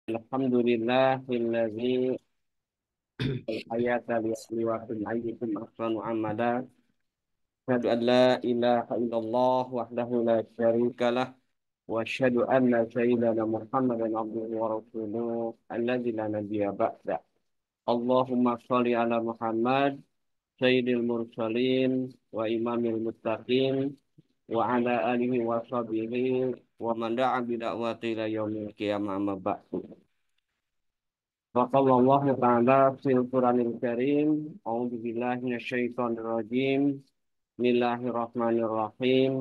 Alhamdulillahilladzi al-hayata liwakil ayyikum ahsanu amala. Asyhadu an la ilaha illallah wahdahu la syarikalah wa asyhadu anna sayyidana Muhammadan abduhu wa rasuluh alladzi la nabiyya ba'da. Allahumma shalli ala Muhammad sayyidil mursalin wa imamil muttaqin wa ala alihi wa sahbihi wa man da'a bi da'wati ila yaumil qiyamah amma ba'du. وقال الله تعالى في القرآن الكريم أعوذ بالله من الشيطان الرجيم بسم الله الرحمن الرحيم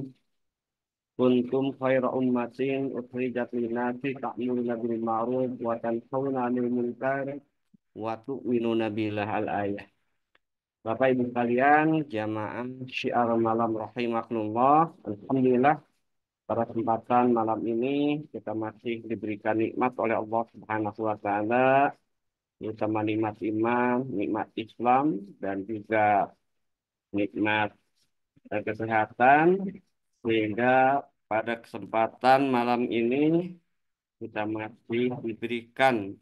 كنتم خير أمة أخرجت للناس تأمرون بالمعروف وتنهون عن المنكر وتؤمنون بالله الآية. Bapak Ibu sekalian, jamaah syiar malam rahimakumullah. Alhamdulillah pada kesempatan malam ini kita masih diberikan nikmat oleh Allah Subhanahu wa taala terutama nikmat iman, nikmat Islam, dan juga nikmat kesehatan, sehingga pada kesempatan malam ini kita masih diberikan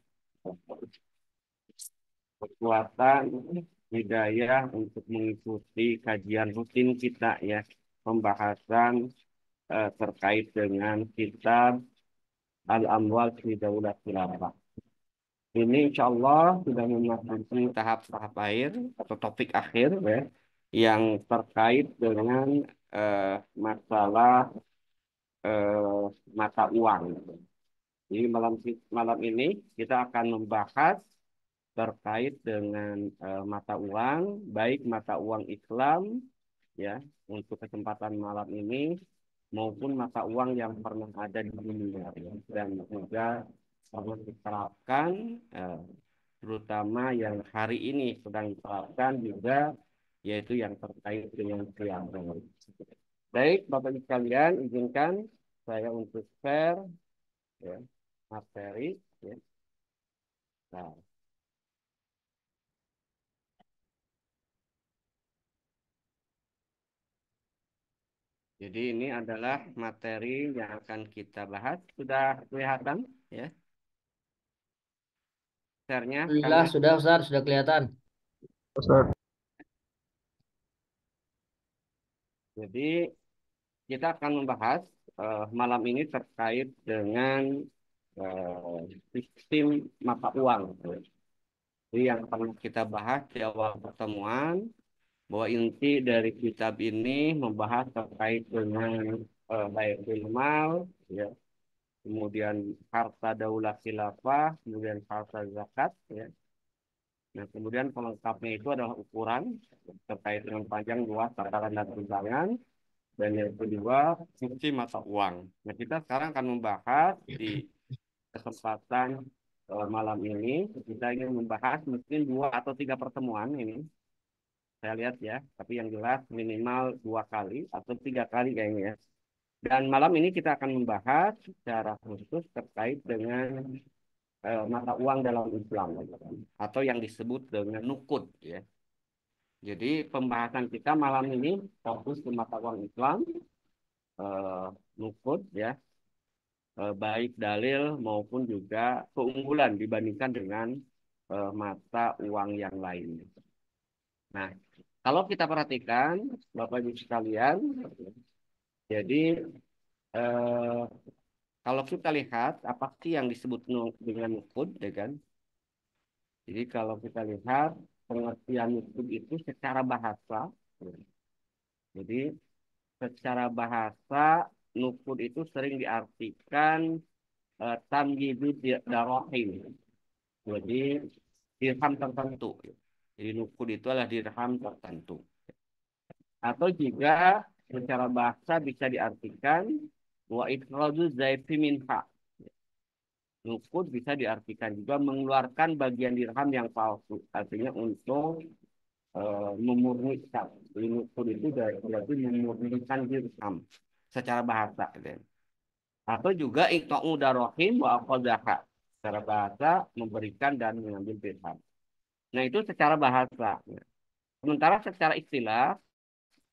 kekuatan hidayah untuk mengikuti kajian rutin kita ya, pembahasan terkait dengan kitab Al-Amwal fi Daulat Khilafah. Ini insya Allah sudah memasuki tahap-tahap akhir atau topik akhir ya, yang terkait dengan eh, masalah eh, mata uang. Jadi malam ini kita akan membahas terkait dengan mata uang, baik mata uang Islam ya untuk kesempatan malam ini maupun mata uang yang pernah ada di dunia ya, dan juga perlu diterapkan eh, terutama yang hari ini sedang diterapkan juga yaitu yang terkait dengan triangle. Baik, Bapak Ibu sekalian, izinkan saya untuk share ya, materi ya. Nah, jadi ini adalah materi yang akan kita bahas. Sudah kelihatan ya, share-nya Kang Alhamdulillah ya. sudah Ustaz, sudah kelihatan. Jadi kita akan membahas malam ini terkait dengan sistem mata uang. Jadi yang pernah kita bahas di awal pertemuan bahwa inti dari kitab ini membahas terkait dengan baitul mal, ya, kemudian harta daulat khilafah, kemudian harta zakat, ya. Nah, kemudian pelengkapnya itu adalah ukuran terkait dengan panjang, luas, tataran dan timbangan, dan yang kedua fungsi mata uang. Nah, kita sekarang akan membahas di kesempatan malam ini, kita ingin membahas mungkin dua atau tiga pertemuan ini. Saya lihat ya, tapi yang jelas minimal dua kali atau tiga kali kayaknya ya. Dan malam ini kita akan membahas secara khusus terkait dengan mata uang dalam Islam atau yang disebut dengan nukud ya. Jadi pembahasan kita malam ini fokus ke mata uang Islam, eh, nukud ya, baik dalil maupun juga keunggulan dibandingkan dengan mata uang yang lain. Nah, kalau kita perhatikan Bapak Ibu sekalian, jadi eh, kalau kita lihat apa sih yang disebut dengan nukud, ya kan? Jadi kalau kita lihat pengertian nukud itu secara bahasa, ya. Jadi secara bahasa nukud itu sering diartikan tamyidu darahim. Jadi dirham tertentu. Jadi nukud itu adalah dirham tertentu. Atau juga secara bahasa bisa diartikan wa ikhraju zaifi minha. Nukud bisa diartikan juga mengeluarkan bagian dirham yang palsu. Artinya untuk memurnikan. Jadi nukud itu berarti memurnikan dirham secara bahasa. Gitu. Atau juga iqta'u darahim wa aqadaha. Secara bahasa memberikan dan mengambil dirham. Nah itu secara bahasa. Sementara secara istilah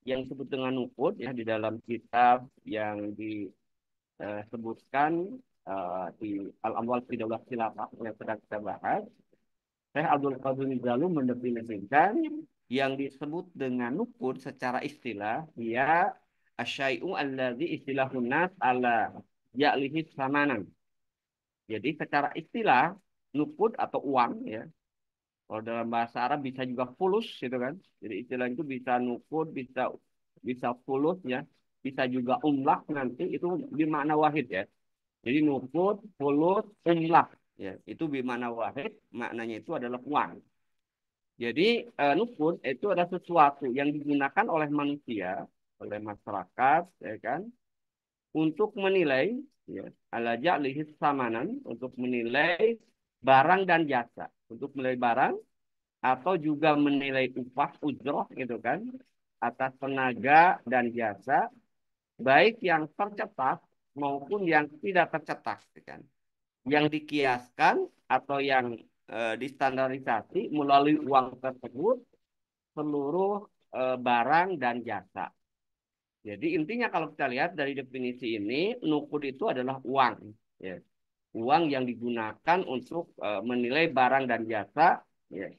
yang disebut dengan nukud ya di dalam kitab yang disebutkan di Al-Amwal fi Daulah Khilafah yang sedang kita bahas, Syekh Abdul Qadir Jalu mendefinisikan yang disebut dengan nukud secara istilah ya asyai'u alladzi istilahun nas ala ya'lihi samanan. Jadi secara istilah nukud atau uang ya. Kalau dalam bahasa Arab bisa juga fulus gitu kan. Jadi istilah itu bisa nukud, bisa bisa fulus ya. Bisa juga umlah nanti itu bermakna wahid ya. Jadi nukud, fulus, umlah ya. Itu bermakna wahid, maknanya itu adalah uang. Jadi nukud itu adalah sesuatu yang digunakan oleh manusia, oleh masyarakat ya kan untuk menilai ya, ala ja'lihi samanan untuk menilai barang dan jasa. Untuk menilai barang atau juga menilai upah ujroh gitu kan atas tenaga dan jasa baik yang tercetak maupun yang tidak tercetak gitu kan yang dikiaskan atau yang distandarisasi melalui uang tersebut seluruh barang dan jasa. Jadi intinya kalau kita lihat dari definisi ini nukud itu adalah uang ya. Uang yang digunakan untuk menilai barang dan jasa ya,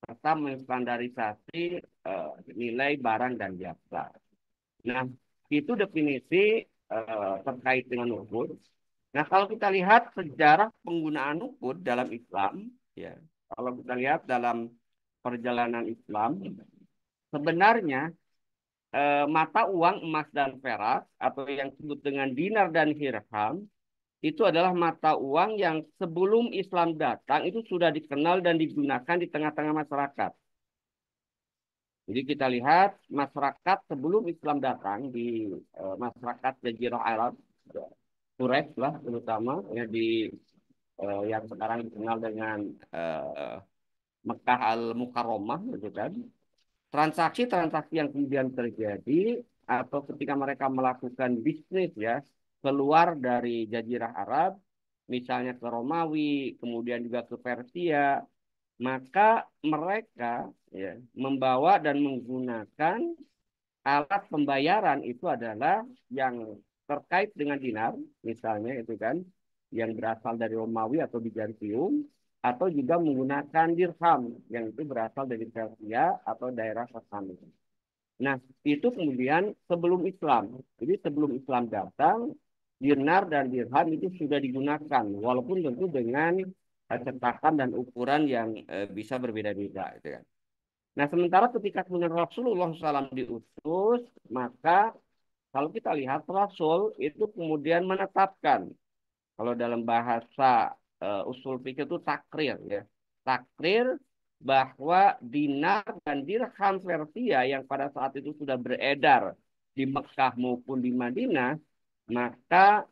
serta menstandarisasi nilai barang dan jasa. Nah, itu definisi terkait dengan nukud. Nah, kalau kita lihat sejarah penggunaan nukud dalam Islam, ya, kalau kita lihat dalam perjalanan Islam, sebenarnya mata uang emas dan perak atau yang disebut dengan dinar dan dirham itu adalah mata uang yang sebelum Islam datang itu sudah dikenal dan digunakan di tengah-tengah masyarakat. Jadi kita lihat masyarakat sebelum Islam datang di masyarakat Jazirah Arab, Quraisy lah terutama ya di yang sekarang dikenal dengan eh, Mekah Al-Mukarramah gitu kan. Transaksi-transaksi yang kemudian terjadi atau ketika mereka melakukan bisnis ya keluar dari Jazirah Arab, misalnya ke Romawi, kemudian juga ke Persia, maka mereka ya membawa dan menggunakan alat pembayaran itu adalah yang terkait dengan dinar, misalnya itu kan, yang berasal dari Romawi atau Bizantium, atau juga menggunakan dirham, yang itu berasal dari Persia atau daerah Sasani. Nah, itu kemudian sebelum Islam. Jadi sebelum Islam datang, dinar dan dirham itu sudah digunakan, walaupun tentu dengan cetakan dan ukuran yang bisa berbeda-beda. Gitu kan. Nah, sementara ketika kemudian Rasulullah SAW diutus, maka kalau kita lihat Rasul itu kemudian menetapkan, kalau dalam bahasa usul fikih itu takrir ya. Takrir bahwa dinar dan dirham Persia yang pada saat itu sudah beredar di Mekah maupun di Madinah, maka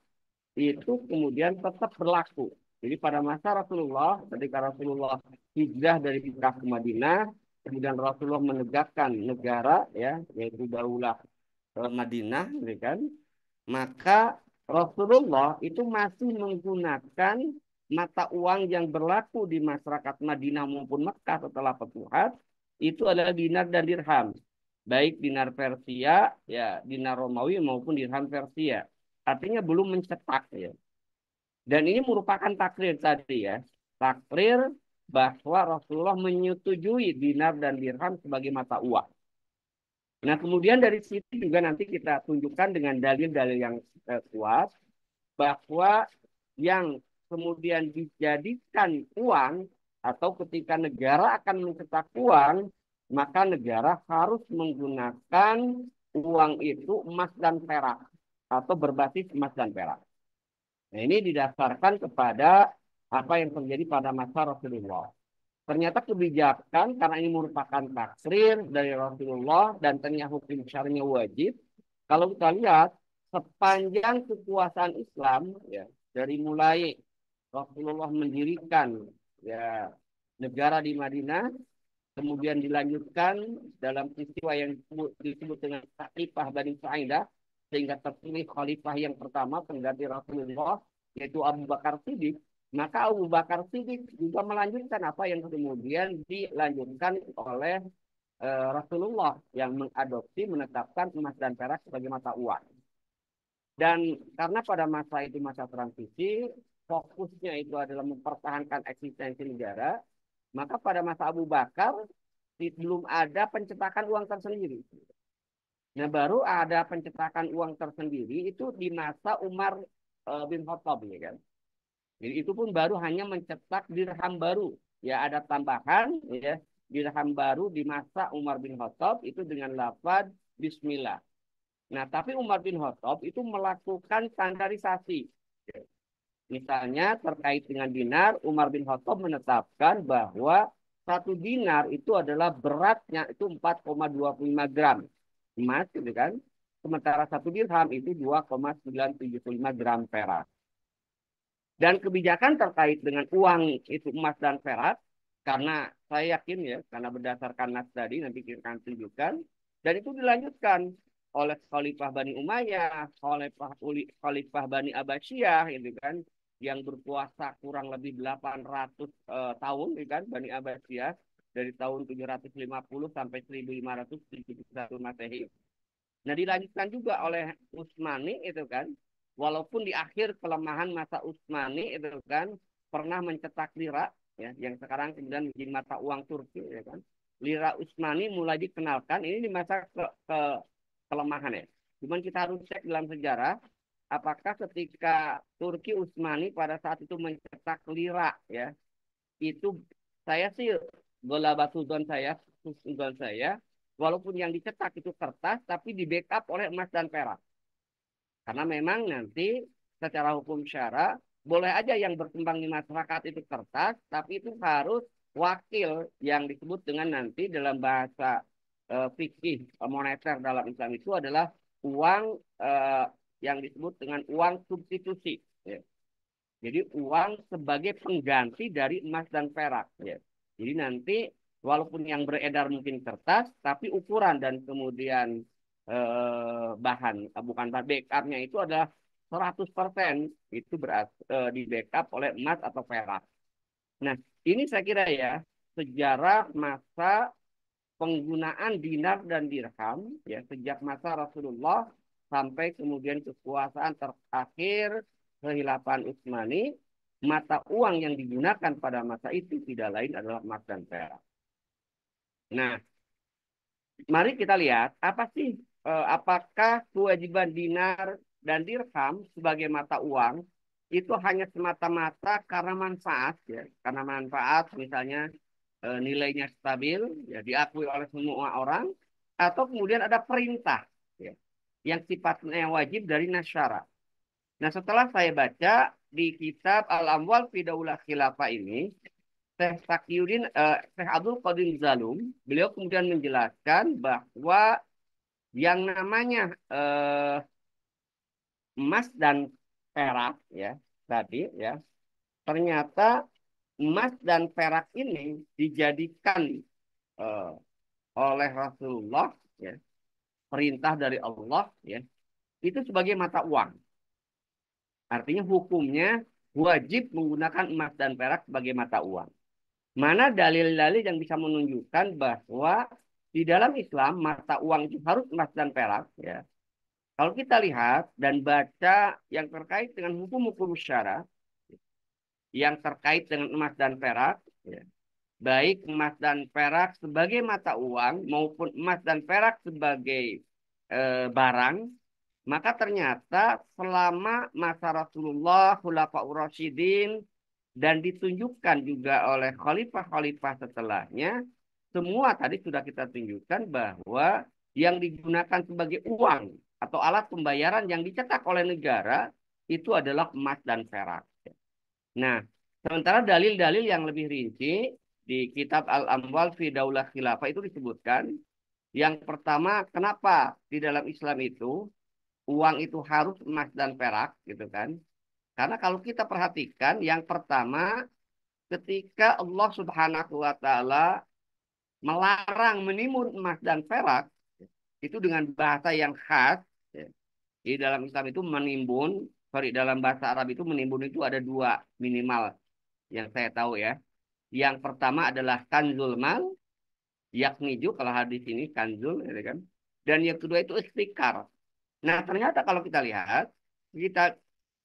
itu kemudian tetap berlaku. Jadi pada masa Rasulullah, ketika Rasulullah hijrah dari Mekah ke Madinah, kemudian Rasulullah menegakkan negara ya, yaitu Daulah Madinah, gitu kan? Maka Rasulullah itu masih menggunakan mata uang yang berlaku di masyarakat Madinah maupun Mekah setelah Futuhat itu adalah dinar dan dirham. Baik dinar Persia, ya dinar Romawi maupun dirham Persia. Artinya belum mencetak ya. Dan ini merupakan takrir tadi ya. Takrir bahwa Rasulullah menyetujui dinar dan dirham sebagai mata uang. Nah, kemudian dari situ juga nanti kita tunjukkan dengan dalil-dalil yang kuat bahwa yang kemudian dijadikan uang atau ketika negara akan mencetak uang, maka negara harus menggunakan uang itu emas dan perak atau berbasis emas dan perak. Nah, ini didasarkan kepada apa yang terjadi pada masa Rasulullah. Ternyata kebijakan karena ini merupakan takrir dari Rasulullah dan ternyata hukum syar'inya wajib. Kalau kita lihat sepanjang kekuasaan Islam ya dari mulai Rasulullah mendirikan ya negara di Madinah, kemudian dilanjutkan dalam peristiwa yang disebut dengan Khalifah Bani Sa'idah sehingga terpilih khalifah yang pertama pengganti Rasulullah yaitu Abu Bakar Siddiq. Maka Abu Bakar Siddiq juga melanjutkan apa yang kemudian dilanjutkan oleh Rasulullah yang mengadopsi menetapkan emas dan perak sebagai mata uang. Dan karena pada masa itu masa transisi, fokusnya itu adalah mempertahankan eksistensi negara, maka pada masa Abu Bakar belum ada pencetakan uang tersendiri. Nah, baru ada pencetakan uang tersendiri itu di masa Umar bin Khattab, ya kan. Jadi itu pun baru hanya mencetak dirham baru. Ya ada tambahan ya dirham baru di masa Umar bin Khattab itu dengan lafaz Bismillah. Nah, tapi Umar bin Khattab itu melakukan standarisasi. Misalnya terkait dengan dinar, Umar bin Khattab menetapkan bahwa satu dinar itu adalah beratnya itu 4,25 gram emas, gitu kan. Sementara satu dirham itu 2,975 gram perak. Dan kebijakan terkait dengan uang itu emas dan perak, karena saya yakin ya, karena berdasarkan nas tadi nanti kita akan tunjukkan, dan itu dilanjutkan oleh Khalifah Bani Umayyah, Khalifah Bani Abbasiyah, itu kan, yang berkuasa kurang lebih 800 tahun, itu kan, Bani Abbasiyah dari tahun 750 sampai 1571 Masehi. Nah, dilanjutkan juga oleh Utsmani itu kan, walaupun di akhir kelemahan masa Utsmani itu kan pernah mencetak lira ya, yang sekarang kemudian menjadi mata uang Turki ya kan. Lira Utsmani mulai dikenalkan ini di masa kelemahan ya. Cuman kita harus cek dalam sejarah apakah ketika Turki Utsmani pada saat itu mencetak lira ya, itu saya sih bola batu don saya, walaupun yang dicetak itu kertas, tapi di backup oleh emas dan perak. Karena memang nanti secara hukum syara boleh aja yang berkembang di masyarakat itu kertas, tapi itu harus wakil yang disebut dengan nanti dalam bahasa fikih moneter dalam Islam itu adalah uang yang disebut dengan uang substitusi. Ya. Jadi uang sebagai pengganti dari emas dan perak. Ya. Jadi nanti walaupun yang beredar mungkin kertas, tapi ukuran dan kemudian bahan, bukan backupnya itu adalah 100% itu di backup oleh emas atau perak. Nah, ini saya kira ya sejarah masa penggunaan dinar dan dirham ya sejak masa Rasulullah sampai kemudian kekuasaan terakhir kehilafan Utsmani, mata uang yang digunakan pada masa itu tidak lain adalah emas dan perak. Nah, mari kita lihat apa sih apakah kewajiban dinar dan dirham sebagai mata uang itu hanya semata-mata karena manfaat ya, karena manfaat misalnya nilainya stabil, ya diakui oleh semua orang, atau kemudian ada perintah ya, yang sifatnya wajib dari nasyara. Nah, setelah saya baca di kitab Al-Amwal fi Daulah Khilafah ini, Syekh Abdul Qadir Zalum, beliau kemudian menjelaskan bahwa yang namanya emas dan perak ya tadi ya, ternyata emas dan perak ini dijadikan eh, oleh Rasulullah ya, perintah dari Allah ya, itu sebagai mata uang. Artinya hukumnya wajib menggunakan emas dan perak sebagai mata uang. Mana dalil-dalil yang bisa menunjukkan bahwa di dalam Islam mata uang itu harus emas dan perak ya. Kalau kita lihat dan baca yang terkait dengan hukum-hukum syara yang terkait dengan emas dan perak ya, baik emas dan perak sebagai mata uang maupun emas dan perak sebagai barang, maka ternyata selama masa Rasulullah, Khulafaur Rasyidin, dan ditunjukkan juga oleh khalifah-khalifah setelahnya, semua tadi sudah kita tunjukkan bahwa yang digunakan sebagai uang atau alat pembayaran yang dicetak oleh negara itu adalah emas dan perak. Nah, sementara dalil-dalil yang lebih rinci di kitab Al-Amwal fi Daulah Khilafah itu disebutkan yang pertama, kenapa di dalam Islam itu uang itu harus emas dan perak gitu kan? Karena kalau kita perhatikan yang pertama ketika Allah Subhanahu wa taala melarang menimbun emas dan perak itu dengan bahasa yang khas ya. Di dalam Islam itu menimbun, sorry dalam bahasa Arab itu menimbun itu ada dua minimal yang saya tahu ya. Yang pertama adalah kanzul mal, yakni kalau hadis ini kanzul, ya kan? Dan yang kedua itu istikar. Nah, ternyata kalau kita lihat, kita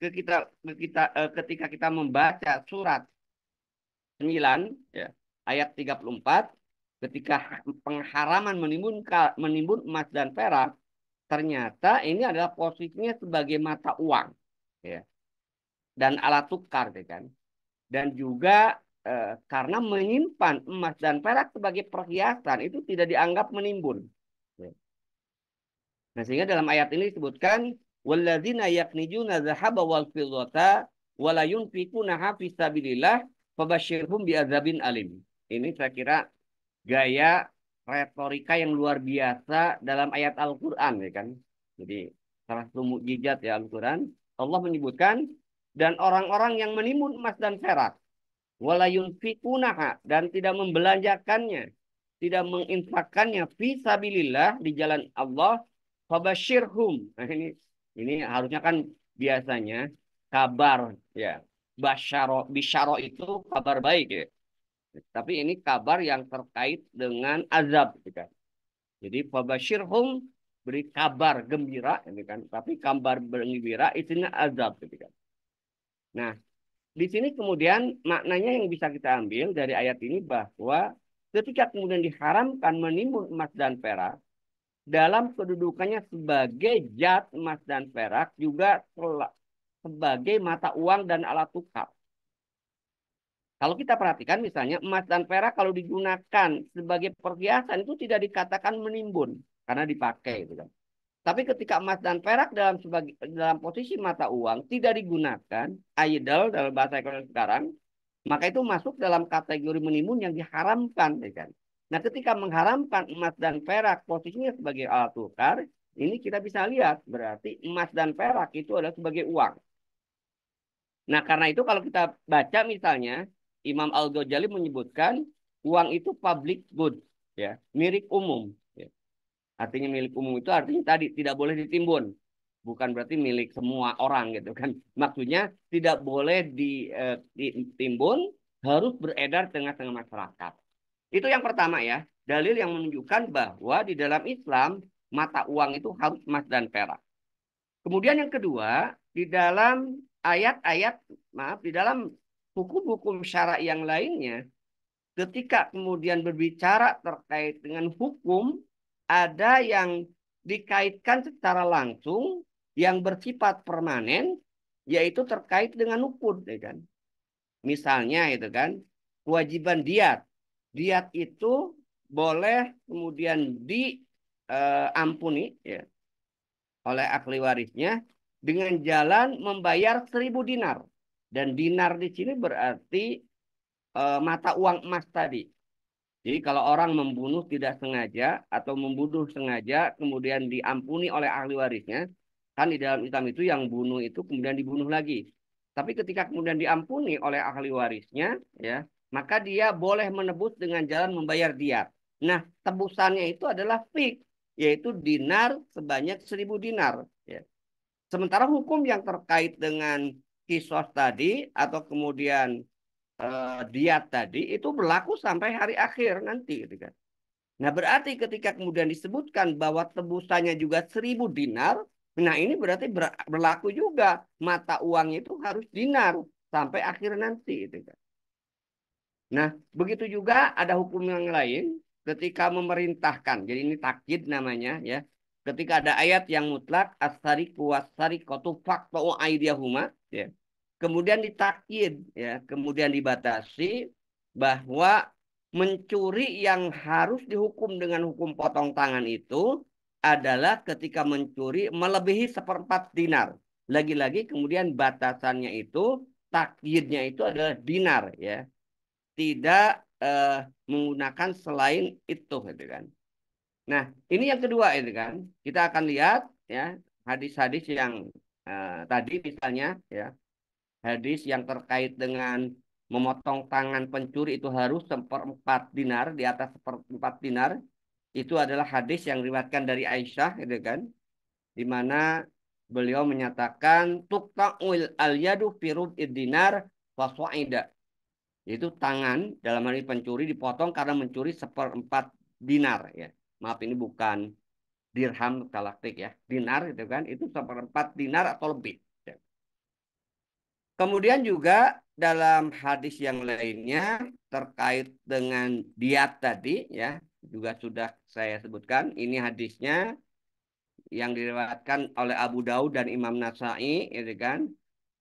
kita ketika kita membaca surat 9 ya, ayat 34 ketika pengharaman menimbun emas dan perak, ternyata ini adalah posisinya sebagai mata uang ya, dan alat tukar ya kan. Dan juga karena menyimpan emas dan perak sebagai perhiasan itu tidak dianggap menimbun. Ya. Nah, sehingga dalam ayat ini disebutkan walladzina yaknijuna dzahaba wal fiddata wa la yunfikunaha fi sabilillah fabashshirhum biadzabin alim. Ini saya kira gaya retorika yang luar biasa dalam ayat Al-Qur'an ya kan. Jadi salah satu mukjizat ya Al-Qur'an, Allah menyebutkan dan orang-orang yang menimbun emas dan perak wala yunfikunaha dan tidak membelanjakannya, tidak menginfakkannya fi sabilillah di jalan Allah, fabashirhum. Nah, ini harusnya kan biasanya kabar ya. Basyaro bisyaro itu kabar baik ya. Tapi ini kabar yang terkait dengan azab gitu kan. Jadi fabashirhum beri kabar gembira ini kan. Tapi kabar gembira isinya azab gitu kan. Nah, di sini kemudian maknanya yang bisa kita ambil dari ayat ini bahwa ketika kemudian diharamkan menimbun emas dan perak, dalam kedudukannya sebagai zat emas dan perak juga sebagai mata uang dan alat tukar. Kalau kita perhatikan misalnya emas dan perak kalau digunakan sebagai perhiasan itu tidak dikatakan menimbun karena dipakai gitu kan. Tapi ketika emas dan perak dalam posisi mata uang tidak digunakan, idle dalam bahasa ekonomi sekarang, maka itu masuk dalam kategori menimbun yang diharamkan, ya kan? Nah, ketika mengharamkan emas dan perak posisinya sebagai alat tukar, ini kita bisa lihat berarti emas dan perak itu adalah sebagai uang. Nah, karena itu kalau kita baca misalnya Imam Al-Ghazali menyebutkan uang itu public good, ya, milik umum. Ya. Artinya milik umum itu artinya tadi tidak boleh ditimbun. Bukan berarti milik semua orang gitu kan. Maksudnya tidak boleh ditimbun, harus beredar tengah-tengah masyarakat. Itu yang pertama ya. Dalil yang menunjukkan bahwa di dalam Islam mata uang itu harus emas dan perak. Kemudian yang kedua, di dalam ayat-ayat, maaf, di dalam hukum-hukum syara yang lainnya, ketika kemudian berbicara terkait dengan hukum, ada yang dikaitkan secara langsung yang bersifat permanen, yaitu terkait dengan hukum, ya kan? Misalnya itu kan, kewajiban diat. Diat itu boleh kemudian diampuni ya, oleh ahli warisnya dengan jalan membayar 1.000 dinar. Dan dinar di sini berarti mata uang emas tadi. Jadi kalau orang membunuh tidak sengaja atau membunuh sengaja kemudian diampuni oleh ahli warisnya, kan di dalam Islam itu yang bunuh itu kemudian dibunuh lagi. Tapi ketika kemudian diampuni oleh ahli warisnya, ya, maka dia boleh menebus dengan jalan membayar diat. Nah, tebusannya itu adalah fix, yaitu dinar sebanyak 1.000 dinar. Ya. Sementara hukum yang terkait dengan kisos tadi atau kemudian diat tadi itu berlaku sampai hari akhir nanti gitu kan. Nah, berarti ketika kemudian disebutkan bahwa tebusannya juga 1.000 dinar, nah ini berarti berlaku juga mata uangnya itu harus dinar sampai akhir nanti gitu kan. Nah, begitu juga ada hukum yang lain ketika memerintahkan. Jadi ini takkid namanya ya. Ketika ada ayat yang mutlak as-sariqu was-sariqatu faqta'u aydiyahuma ya. Kemudian ditakkid ya, kemudian dibatasi bahwa mencuri yang harus dihukum dengan hukum potong tangan itu adalah ketika mencuri melebihi 1/4 dinar. Lagi-lagi kemudian batasannya itu takyidnya itu adalah dinar ya, tidak menggunakan selain itu gitu kan. Nah, ini yang kedua itu kan. Kita akan lihat ya hadis-hadis yang tadi misalnya ya, hadis yang terkait dengan memotong tangan pencuri itu harus 1/4 dinar, di atas 1/4 dinar. Itu adalah hadis yang diriwayatkan dari Aisyah gitu kan, di mana beliau menyatakan tuqta'ul al-yadu firud dinar faswaida. Yaitu tangan dalam hal ini pencuri dipotong karena mencuri 1/4 dinar ya. Maaf ini bukan dirham galaktik ya. Dinar itu kan itu 1/4 dinar atau lebih. Kemudian juga dalam hadis yang lainnya terkait dengan diat tadi ya, juga sudah saya sebutkan. Ini hadisnya yang diriwayatkan oleh Abu Daud dan Imam Nasa'i, gitu kan.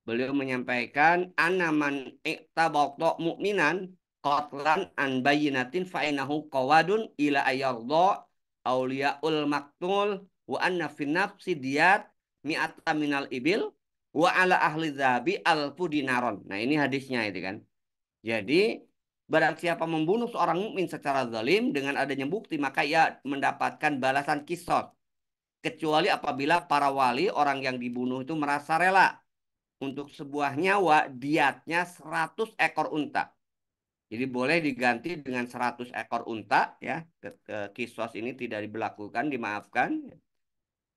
Beliau menyampaikan anaman iktabaqta mu'minan qatlan an bayyinatin fa innahu qawadun ila ayardha auliyaul maktul wa anna fi nafsi diyat mi'ata minal ibil wa ala ahli dzahabi alfu dinaron. Nah, ini hadisnya itu kan. Jadi barang siapa membunuh seorang mukmin secara zalim dengan adanya bukti maka ia mendapatkan balasan qisas kecuali apabila para wali orang yang dibunuh itu merasa rela untuk sebuah nyawa diatnya 100 ekor unta. Jadi boleh diganti dengan 100 ekor unta ya. Kisos ini tidak diberlakukan, dimaafkan.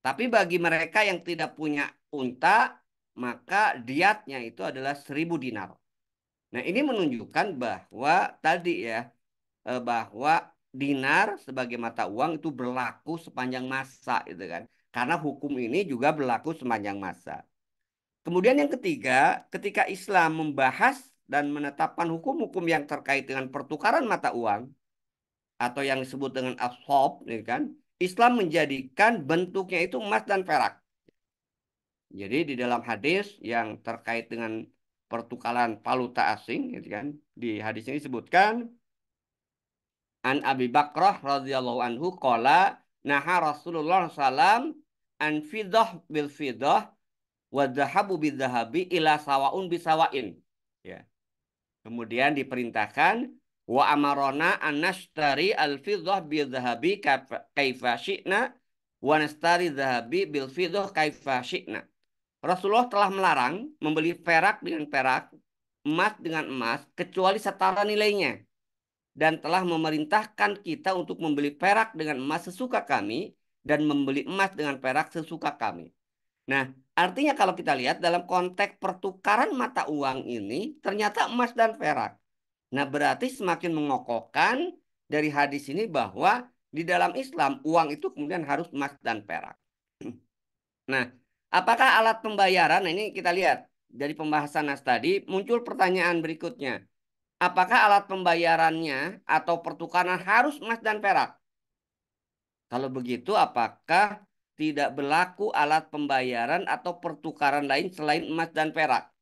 Tapi bagi mereka yang tidak punya unta, maka diatnya itu adalah 1.000 dinar. Nah, ini menunjukkan bahwa tadi ya, bahwa dinar sebagai mata uang itu berlaku sepanjang masa itu kan. Karena hukum ini juga berlaku sepanjang masa. Kemudian yang ketiga, ketika Islam membahas dan menetapkan hukum-hukum yang terkait dengan pertukaran mata uang atau yang disebut dengan ashab, ya kan? Islam menjadikan bentuknya itu emas dan perak. Jadi di dalam hadis yang terkait dengan pertukaran valuta asing, gitu kan? Di hadis ini disebutkan an Abi Bakrah radhiyallahu anhu qala naha Rasulullah sallam an fidah bil fidah wa dhahabu bil dhahabi ila sawaun bisawain. Ya. Kemudian diperintahkan wa amarona an nashtari al fiddah bil dhahabi kaifa syi'na wa nastari dhahabi bil fiddah kaifa syi'na. Rasulullah telah melarang membeli perak dengan perak, emas dengan emas kecuali setara nilainya dan telah memerintahkan kita untuk membeli perak dengan emas sesuka kami dan membeli emas dengan perak sesuka kami. Nah, artinya kalau kita lihat dalam konteks pertukaran mata uang ini ternyata emas dan perak. Nah, berarti semakin mengokohkan dari hadis ini bahwa di dalam Islam uang itu kemudian harus emas dan perak. Nah, apakah alat pembayaran? Nah, ini kita lihat dari pembahasan Nas tadi muncul pertanyaan berikutnya. Apakah alat pembayarannya atau pertukaran harus emas dan perak? Kalau begitu, apakah tidak berlaku alat pembayaran atau pertukaran lain selain emas dan perak?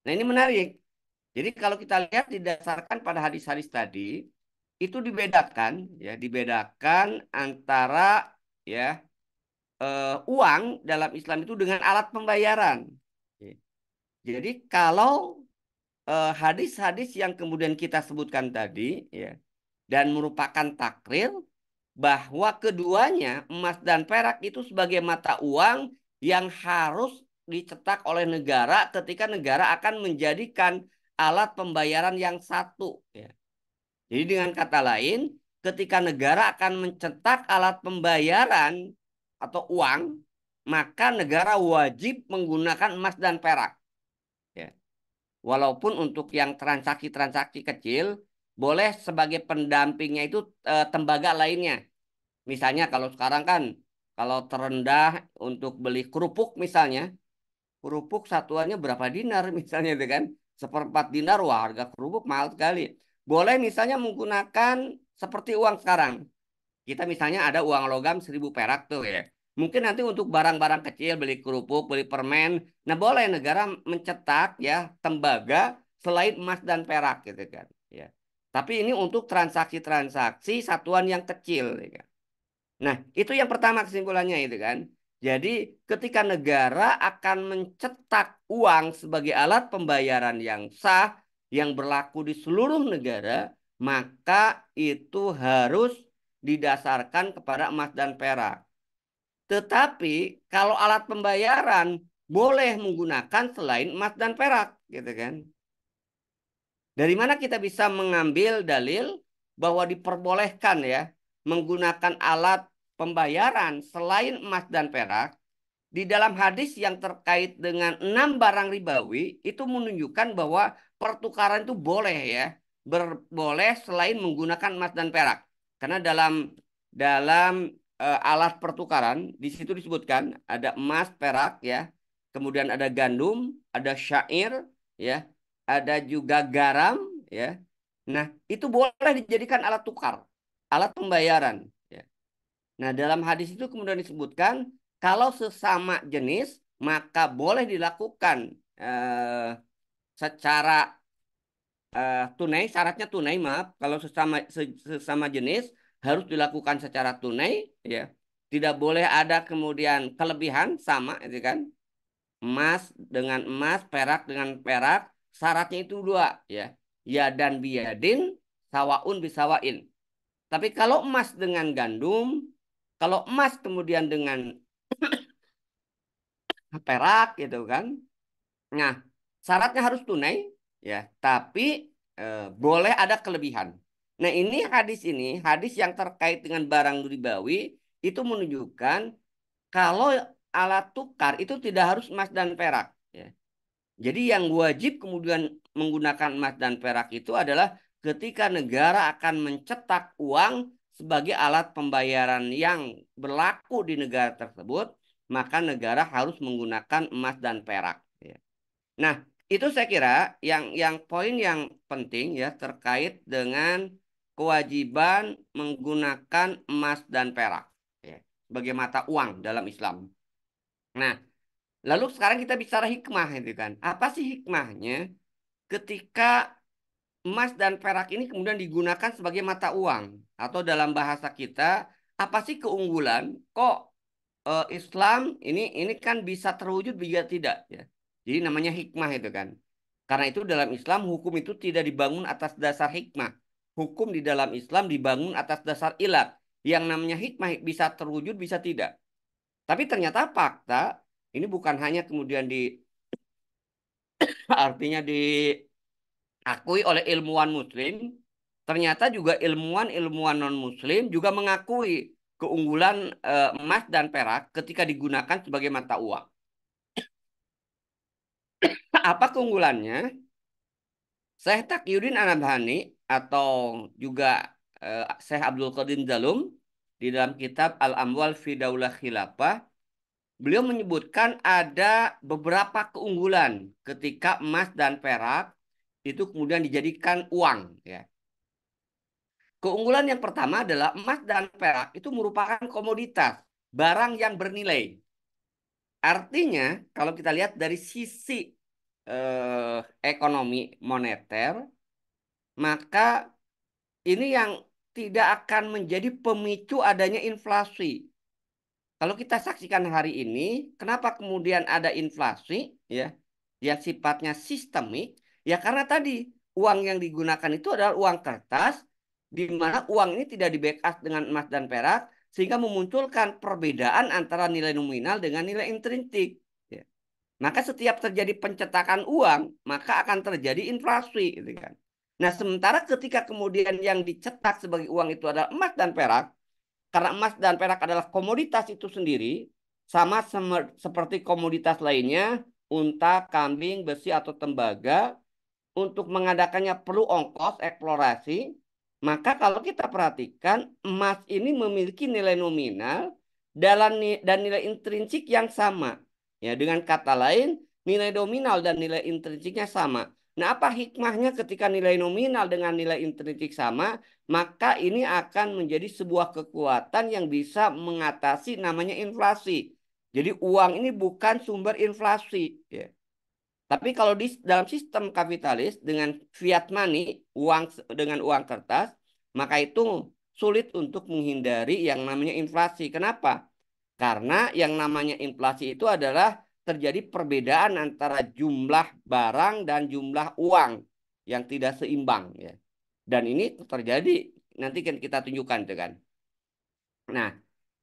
Nah, ini menarik. Jadi kalau kita lihat didasarkan pada hadis-hadis tadi, itu dibedakan, ya, dibedakan antara ya uang dalam Islam itu dengan alat pembayaran. Jadi kalau hadis-hadis yang kemudian kita sebutkan tadi, ya, dan merupakan takrir bahwa keduanya emas dan perak itu sebagai mata uang yang harus dicetak oleh negara ketika negara akan menjadikan alat pembayaran yang satu. Ya. Jadi dengan kata lain, ketika negara akan mencetak alat pembayaran atau uang, maka negara wajib menggunakan emas dan perak. Ya. Walaupun untuk yang transaksi-transaksi kecil, boleh sebagai pendampingnya itu tembaga lainnya. Misalnya kalau sekarang kan, kalau terendah untuk beli kerupuk misalnya, kerupuk satuannya berapa dinar misalnya itu kan. Seperempat dinar, wah harga kerupuk mahal sekali. Boleh misalnya menggunakan seperti uang sekarang. Kita misalnya ada uang logam 1.000 perak tuh ya. Mungkin nanti untuk barang-barang kecil, beli kerupuk, beli permen. Nah boleh negara mencetak ya tembaga selain emas dan perak gitu kan. Ya. Tapi ini untuk transaksi-transaksi satuan yang kecil. Ya kan? Nah, itu yang pertama kesimpulannya itu kan. Jadi, ketika negara akan mencetak uang sebagai alat pembayaran yang sah, yang berlaku di seluruh negara, maka itu harus didasarkan kepada emas dan perak. Tetapi, kalau alat pembayaran boleh menggunakan selain emas dan perak, gitu kan. Dari mana kita bisa mengambil dalil bahwa diperbolehkan ya menggunakan alat pembayaran selain emas dan perak di dalam hadis yang terkait dengan 6 barang ribawi itu menunjukkan bahwa pertukaran itu boleh ya boleh selain menggunakan emas dan perak karena dalam alat pertukaran di situ disebutkan ada emas perak ya kemudian ada gandum ada syair ya, ada juga garam, ya. Nah, itu boleh dijadikan alat tukar, alat pembayaran, ya. Nah, dalam hadis itu kemudian disebutkan kalau sesama jenis maka boleh dilakukan secara tunai, syaratnya tunai, maaf. Kalau sesama jenis harus dilakukan secara tunai, ya. Tidak boleh ada kemudian kelebihan sama, itu kan. Emas dengan emas, perak dengan perak, syaratnya itu dua, ya. Ya dan biadin, sawaun bisawain. Tapi kalau emas dengan gandum, kalau emas kemudian dengan perak gitu kan. Nah, syaratnya harus tunai, ya, tapi boleh ada kelebihan. Nah, ini hadis yang terkait dengan barang ribawi itu menunjukkan kalau alat tukar itu tidak harus emas dan perak, ya. Jadi yang wajib kemudian menggunakan emas dan perak itu adalah ketika negara akan mencetak uang sebagai alat pembayaran yang berlaku di negara tersebut, maka negara harus menggunakan emas dan perak, ya. Nah, itu saya kira yang poin yang penting, ya, terkait dengan kewajiban menggunakan emas dan perak, ya, sebagai mata uang dalam Islam. Nah, lalu sekarang kita bicara hikmah itu kan. Apa sih hikmahnya ketika emas dan perak ini kemudian digunakan sebagai mata uang, atau dalam bahasa kita apa sih keunggulan kok Islam ini kan bisa terwujud bisa tidak, ya. Jadi namanya hikmah itu kan. Karena itu dalam Islam hukum itu tidak dibangun atas dasar hikmah. Hukum di dalam Islam dibangun atas dasar ilat. Yang namanya hikmah bisa terwujud bisa tidak. Tapi ternyata fakta ini bukan hanya kemudian artinya diakui oleh ilmuwan muslim, ternyata juga ilmuwan-ilmuwan non-muslim juga mengakui keunggulan emas dan perak ketika digunakan sebagai mata uang. Apa keunggulannya? Syekh Taqiyuddin An-Nabhani atau juga Syekh Abdul Qadir Jalum di dalam kitab Al-Amwal fi Daulah Khilafah, beliau menyebutkan ada beberapa keunggulan ketika emas dan perak itu kemudian dijadikan uang, ya. Keunggulan yang pertama adalah emas dan perak itu merupakan komoditas, barang yang bernilai. Artinya, kalau kita lihat dari sisi eh, ekonomi moneter, maka ini yang tidak akan menjadi pemicu adanya inflasi. Kalau kita saksikan hari ini, kenapa kemudian ada inflasi, ya, yang sifatnya sistemik? Ya karena tadi uang yang digunakan itu adalah uang kertas, di mana uang ini tidak di-backup dengan emas dan perak, sehingga memunculkan perbedaan antara nilai nominal dengan nilai intrinsik, ya. Maka setiap terjadi pencetakan uang, maka akan terjadi inflasi, gitu kan. Nah, sementara ketika kemudian yang dicetak sebagai uang itu adalah emas dan perak, karena emas dan perak adalah komoditas itu sendiri, sama seperti komoditas lainnya, unta, kambing, besi, atau tembaga, untuk mengadakannya perlu ongkos eksplorasi. Maka kalau kita perhatikan, emas ini memiliki nilai nominal dan nilai intrinsik yang sama. Ya, dengan kata lain, nilai nominal dan nilai intrinsiknya sama. Nah, apa hikmahnya ketika nilai nominal dengan nilai intrinsik sama? Maka ini akan menjadi sebuah kekuatan yang bisa mengatasi namanya inflasi. Jadi uang ini bukan sumber inflasi, ya. Tapi kalau di dalam sistem kapitalis dengan fiat money, uang dengan uang kertas, maka itu sulit untuk menghindari yang namanya inflasi. Kenapa? Karena yang namanya inflasi itu adalah terjadi perbedaan antara jumlah barang dan jumlah uang yang tidak seimbang, ya. Dan ini terjadi, nanti kan kita tunjukkan itu kan. Nah,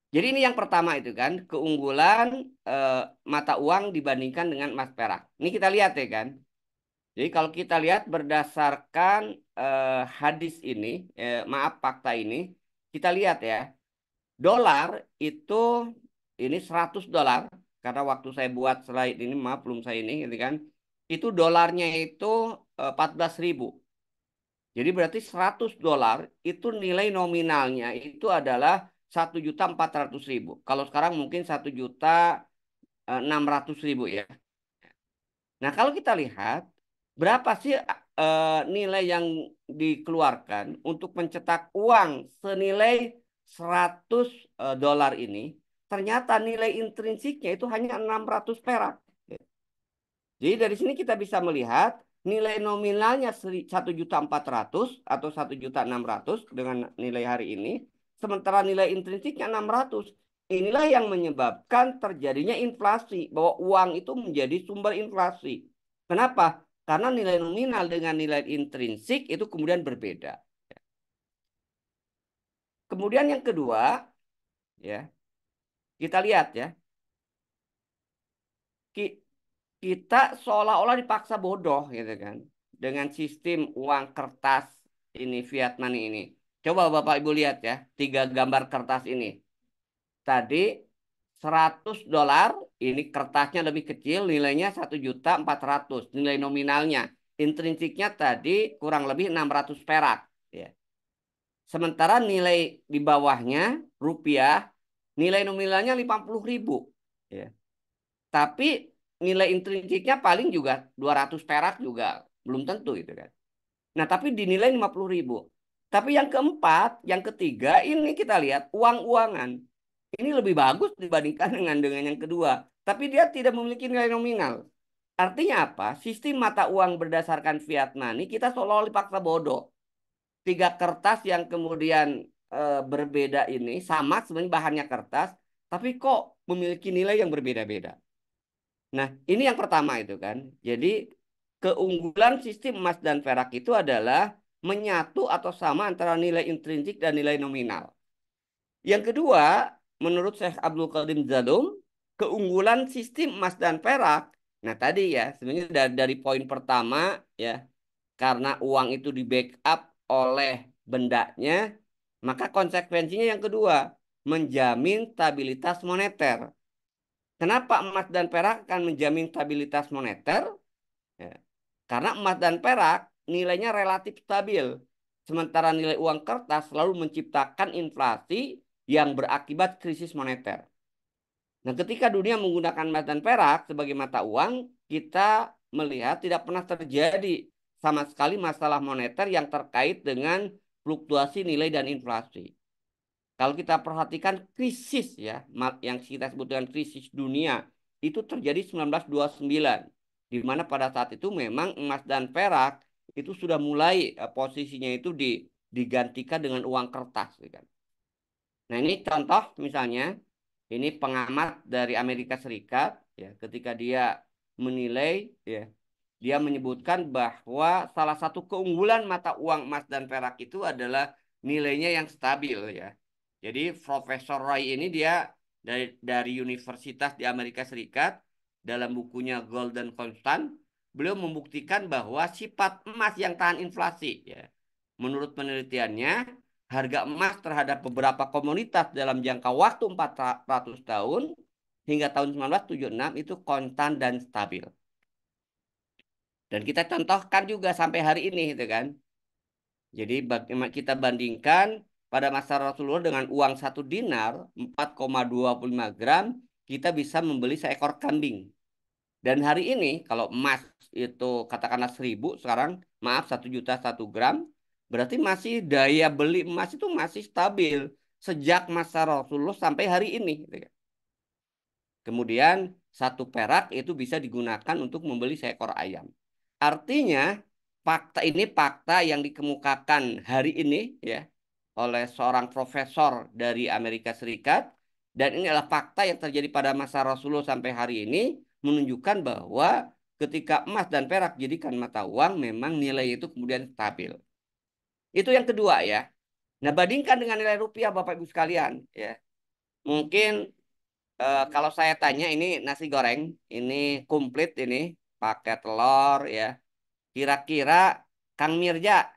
jadi ini yang pertama itu kan keunggulan eh, mata uang dibandingkan dengan emas perak. Ini kita lihat ya kan. Jadi kalau kita lihat berdasarkan hadis ini, maaf fakta ini, kita lihat ya, dolar itu ini $100, karena waktu saya buat slide ini, maaf belum saya ini, gitu kan, itu dolarnya itu 14.000. Jadi berarti $100 itu nilai nominalnya itu adalah 1.400.000. Kalau sekarang mungkin 1.600.000, ya. Nah kalau kita lihat berapa sih nilai yang dikeluarkan untuk mencetak uang senilai 100 dolar ini? Ternyata nilai intrinsiknya itu hanya 600 perak. Jadi dari sini kita bisa melihat nilai nominalnya 1.400.000 atau 1.600.000 dengan nilai hari ini, sementara nilai intrinsiknya 600. Inilah yang menyebabkan terjadinya inflasi, bahwa uang itu menjadi sumber inflasi. Kenapa? Karena nilai nominal dengan nilai intrinsik itu kemudian berbeda. Kemudian yang kedua, ya, kita lihat ya, kita seolah-olah dipaksa bodoh gitu kan dengan sistem uang kertas ini fiat money ini. Coba Bapak Ibu lihat ya, tiga gambar kertas ini. Tadi 100 dolar, ini kertasnya lebih kecil, nilainya 1.400.000 nilai nominalnya. Intrinsiknya tadi kurang lebih 600 perak. Ya. Sementara nilai di bawahnya, rupiah, nilai nominalnya 50.000. Ya. Tapi nilai intrinsiknya paling juga 200 perak juga belum tentu itu kan. Nah, tapi dinilai 50.000. Tapi yang keempat, yang ketiga, ini kita lihat uang-uangan. Ini lebih bagus dibandingkan dengan yang kedua. Tapi dia tidak memiliki nilai nominal. Artinya apa? Sistem mata uang berdasarkan fiat money kita seolah-olah dipaksa bodoh. Tiga kertas yang kemudian berbeda ini sama sebenarnya bahannya kertas, tapi kok memiliki nilai yang berbeda-beda. Nah, ini yang pertama itu kan. Jadi keunggulan sistem emas dan perak itu adalah menyatu atau sama antara nilai intrinsik dan nilai nominal. Yang kedua, menurut Syekh Abdul Qadir Zalum, keunggulan sistem emas dan perak. Nah, tadi ya, sebenarnya dari poin pertama ya, karena uang itu di backup oleh bendanya, maka konsekuensinya yang kedua, menjamin stabilitas moneter. Kenapa emas dan perak akan menjamin stabilitas moneter? Ya. Karena emas dan perak nilainya relatif stabil. Sementara nilai uang kertas selalu menciptakan inflasi yang berakibat krisis moneter. Nah, ketika dunia menggunakan emas dan perak sebagai mata uang, kita melihat tidak pernah terjadi sama sekali masalah moneter yang terkait dengan fluktuasi nilai dan inflasi. Kalau kita perhatikan krisis ya, yang kita sebut dengan krisis dunia, itu terjadi 1929. Di mana pada saat itu memang emas dan perak itu sudah mulai posisinya itu digantikan dengan uang kertas. Ya kan. Nah ini contoh misalnya, ini pengamat dari Amerika Serikat, ya, ketika dia menilai, ya, dia menyebutkan bahwa salah satu keunggulan mata uang emas dan perak itu adalah nilainya yang stabil ya. Jadi Profesor Roy ini dia dari Universitas di Amerika Serikat dalam bukunya Golden Constant, beliau membuktikan bahwa sifat emas yang tahan inflasi ya. Menurut penelitiannya, harga emas terhadap beberapa komoditas dalam jangka waktu 400 tahun hingga tahun 1976 itu konstan dan stabil. Dan kita contohkan juga sampai hari ini itu kan. Jadi bagaimana kita bandingkan pada masa Rasulullah dengan uang 1 dinar 4,25 gram kita bisa membeli seekor kambing. Dan hari ini kalau emas itu katakanlah 1.000 sekarang, maaf 1 juta 1 gram, berarti masih daya beli emas itu masih stabil sejak masa Rasulullah sampai hari ini. Gitu kan. Kemudian 1 perak itu bisa digunakan untuk membeli seekor ayam. Artinya fakta ini fakta yang dikemukakan hari ini ya oleh seorang profesor dari Amerika Serikat, dan ini adalah fakta yang terjadi pada masa Rasulullah sampai hari ini, menunjukkan bahwa ketika emas dan perak jadikan mata uang memang nilai itu kemudian stabil. Itu yang kedua ya. Nah, bandingkan dengan nilai rupiah Bapak Ibu sekalian ya. Mungkin kalau saya tanya ini nasi goreng, ini komplit ini pakai telur ya. Kira-kira Kang Mirja,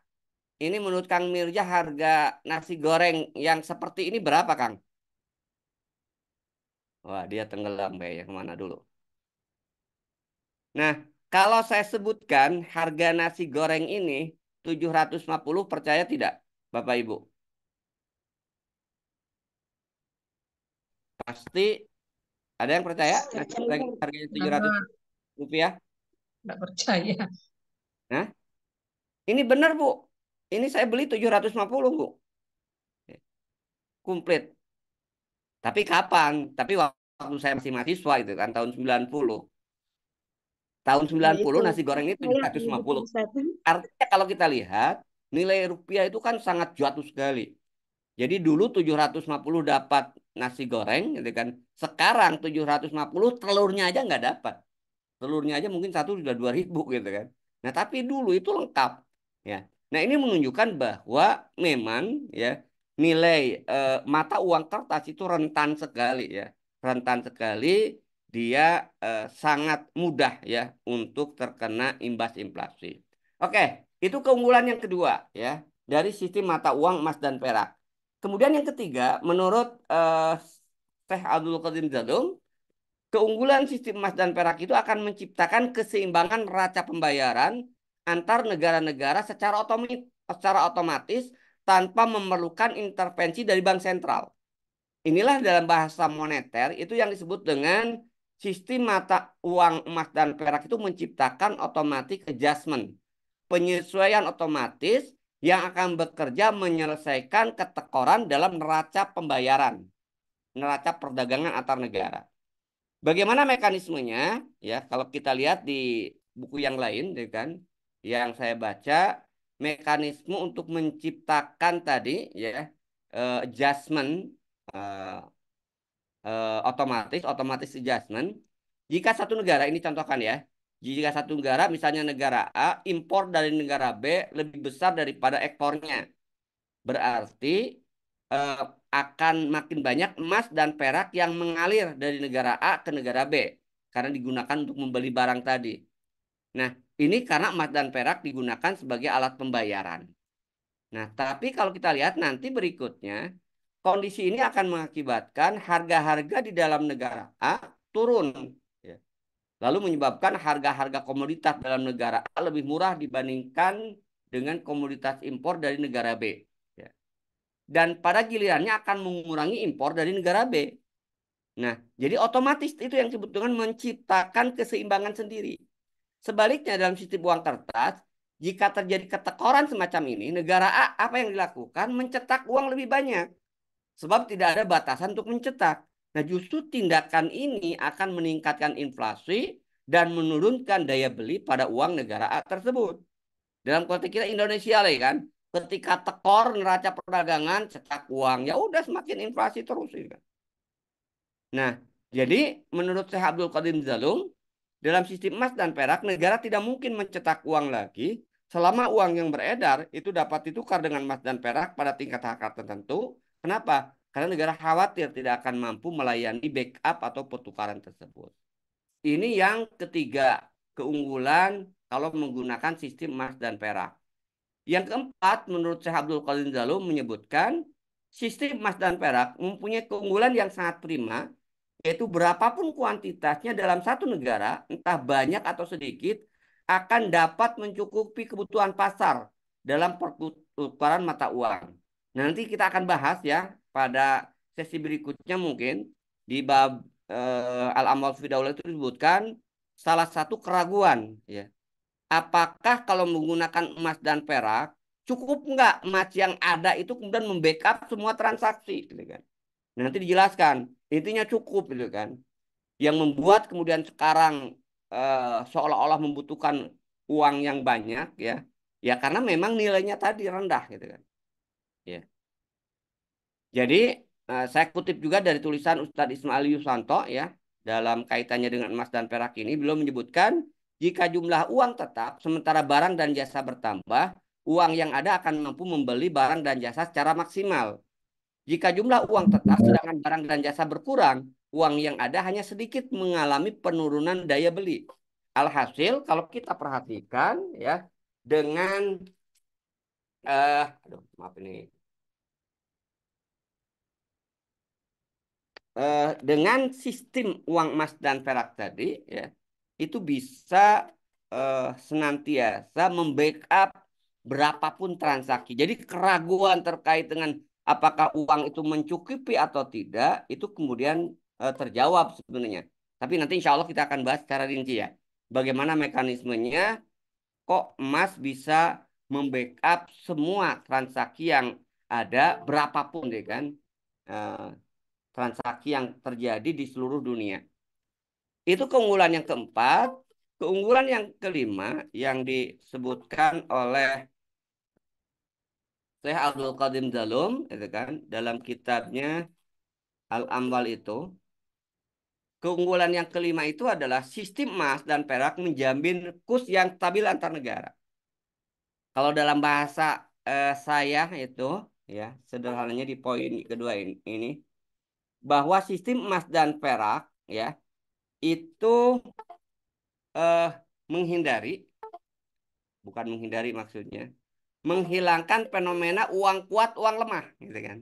ini menurut Kang Mirja harga nasi goreng yang seperti ini berapa, Kang? Wah, dia tenggelam kayaknya kemana dulu. Nah, kalau saya sebutkan harga nasi goreng ini 750, percaya tidak, Bapak Ibu? Pasti ada yang percaya nasi goreng harganya Karena 700 rupiah? nggak percaya. Nah, ini benar Bu. Ini saya beli 750 Bu. Komplit. Tapi kapan? Tapi waktu saya masih mahasiswa itu kan tahun 90. Tahun Ya 90 itu nasi goreng ini saya 750. 2021. Artinya kalau kita lihat nilai rupiah itu kan sangat jatuh sekali. Jadi dulu 750 dapat nasi goreng gitu kan. Sekarang 750 telurnya aja nggak dapat. Telurnya aja mungkin satu sudah 2.000 gitu kan. Nah, tapi dulu itu lengkap ya. Nah, ini menunjukkan bahwa memang ya nilai mata uang kertas itu rentan sekali ya. Rentan sekali dia sangat mudah ya untuk terkena imbas inflasi. Oke, itu keunggulan yang kedua ya dari sistem mata uang emas dan perak. Kemudian yang ketiga, menurut Syekh Abdul Qadir Zadung, keunggulan sistem emas dan perak itu akan menciptakan keseimbangan neraca pembayaran antar negara-negara secara otomatis tanpa memerlukan intervensi dari bank sentral. Inilah dalam bahasa moneter itu yang disebut dengan sistem mata uang emas dan perak itu menciptakan automatic adjustment, penyesuaian otomatis yang akan bekerja menyelesaikan ketekoran dalam neraca pembayaran, neraca perdagangan antar negara. Bagaimana mekanismenya? Ya, kalau kita lihat di buku yang lain, ya kan, yang saya baca, mekanisme untuk menciptakan tadi, ya, adjustment eh, otomatis adjustment. Jika satu negara ini contohkan ya, jika satu negara, misalnya negara A, impor dari negara B lebih besar daripada ekspornya, berarti eh, akan makin banyak emas dan perak yang mengalir dari negara A ke negara B karena digunakan untuk membeli barang tadi. Nah, ini karena emas dan perak digunakan sebagai alat pembayaran. Nah, tapi kalau kita lihat nanti berikutnya, kondisi ini akan mengakibatkan harga-harga di dalam negara A turun. Ya. Lalu menyebabkan harga-harga komoditas dalam negara A lebih murah dibandingkan dengan komoditas impor dari negara B. Ya. Dan pada gilirannya akan mengurangi impor dari negara B. Nah, jadi otomatis itu yang disebut dengan menciptakan keseimbangan sendiri. Sebaliknya dalam sistem uang kertas, jika terjadi ketekoran semacam ini, negara A apa yang dilakukan? Mencetak uang lebih banyak. Sebab tidak ada batasan untuk mencetak. Nah, justru tindakan ini akan meningkatkan inflasi dan menurunkan daya beli pada uang negara A tersebut. Dalam konteks kita Indonesia lah kan, ketika tekor neraca perdagangan, cetak uang, ya udah semakin inflasi terus. Ya kan? Nah, jadi menurut Syekh Abdul Qadir Zalung, dalam sistem emas dan perak, negara tidak mungkin mencetak uang lagi selama uang yang beredar itu dapat ditukar dengan emas dan perak pada tingkat harga tertentu. Kenapa? Karena negara khawatir tidak akan mampu melayani backup atau pertukaran tersebut. Ini yang ketiga, keunggulan kalau menggunakan sistem emas dan perak. Yang keempat, menurut Syekh Abdul Qadir Zalum menyebutkan sistem emas dan perak mempunyai keunggulan yang sangat prima, yaitu berapapun kuantitasnya dalam satu negara, entah banyak atau sedikit, akan dapat mencukupi kebutuhan pasar dalam pertukaran mata uang. Nanti kita akan bahas ya pada sesi berikutnya mungkin di bab Al-Amal fi Daulah itu disebutkan salah satu keraguan ya. Apakah kalau menggunakan emas dan perak cukup nggak emas yang ada itu kemudian membackup semua transaksi gitu kan. Nanti dijelaskan intinya cukup gitu kan. Yang membuat kemudian sekarang seolah-olah membutuhkan uang yang banyak ya. Ya karena memang nilainya tadi rendah gitu kan. Ya. Jadi saya kutip juga dari tulisan Ustadz Ismail Yusanto ya dalam kaitannya dengan emas dan perak ini beliau menyebutkan jika jumlah uang tetap sementara barang dan jasa bertambah, uang yang ada akan mampu membeli barang dan jasa secara maksimal. Jika jumlah uang tetap sedangkan barang dan jasa berkurang, uang yang ada hanya sedikit mengalami penurunan daya beli. Alhasil kalau kita perhatikan ya dengan aduh maaf ini dengan sistem uang emas dan perak tadi ya itu bisa senantiasa membackup berapapun transaksi. Jadi keraguan terkait dengan apakah uang itu mencukupi atau tidak itu kemudian terjawab sebenarnya. Tapi nanti insya Allah kita akan bahas secara rinci ya. Bagaimana mekanismenya kok emas bisa membackup semua transaksi yang ada berapapun deh kan, eh, transaksi yang terjadi di seluruh dunia. Itu keunggulan yang keempat. Keunggulan yang kelima yang disebutkan oleh Syekh Abdul Qadim Zalum itu kan dalam kitabnya Al-Amwal itu, keunggulan yang kelima itu adalah sistem emas dan perak menjamin kurs yang stabil antar negara. Kalau dalam bahasa saya itu ya sederhananya di poin kedua ini bahwa sistem emas dan perak ya itu eh, menghindari, bukan menghindari maksudnya, menghilangkan fenomena uang kuat uang lemah gitu kan.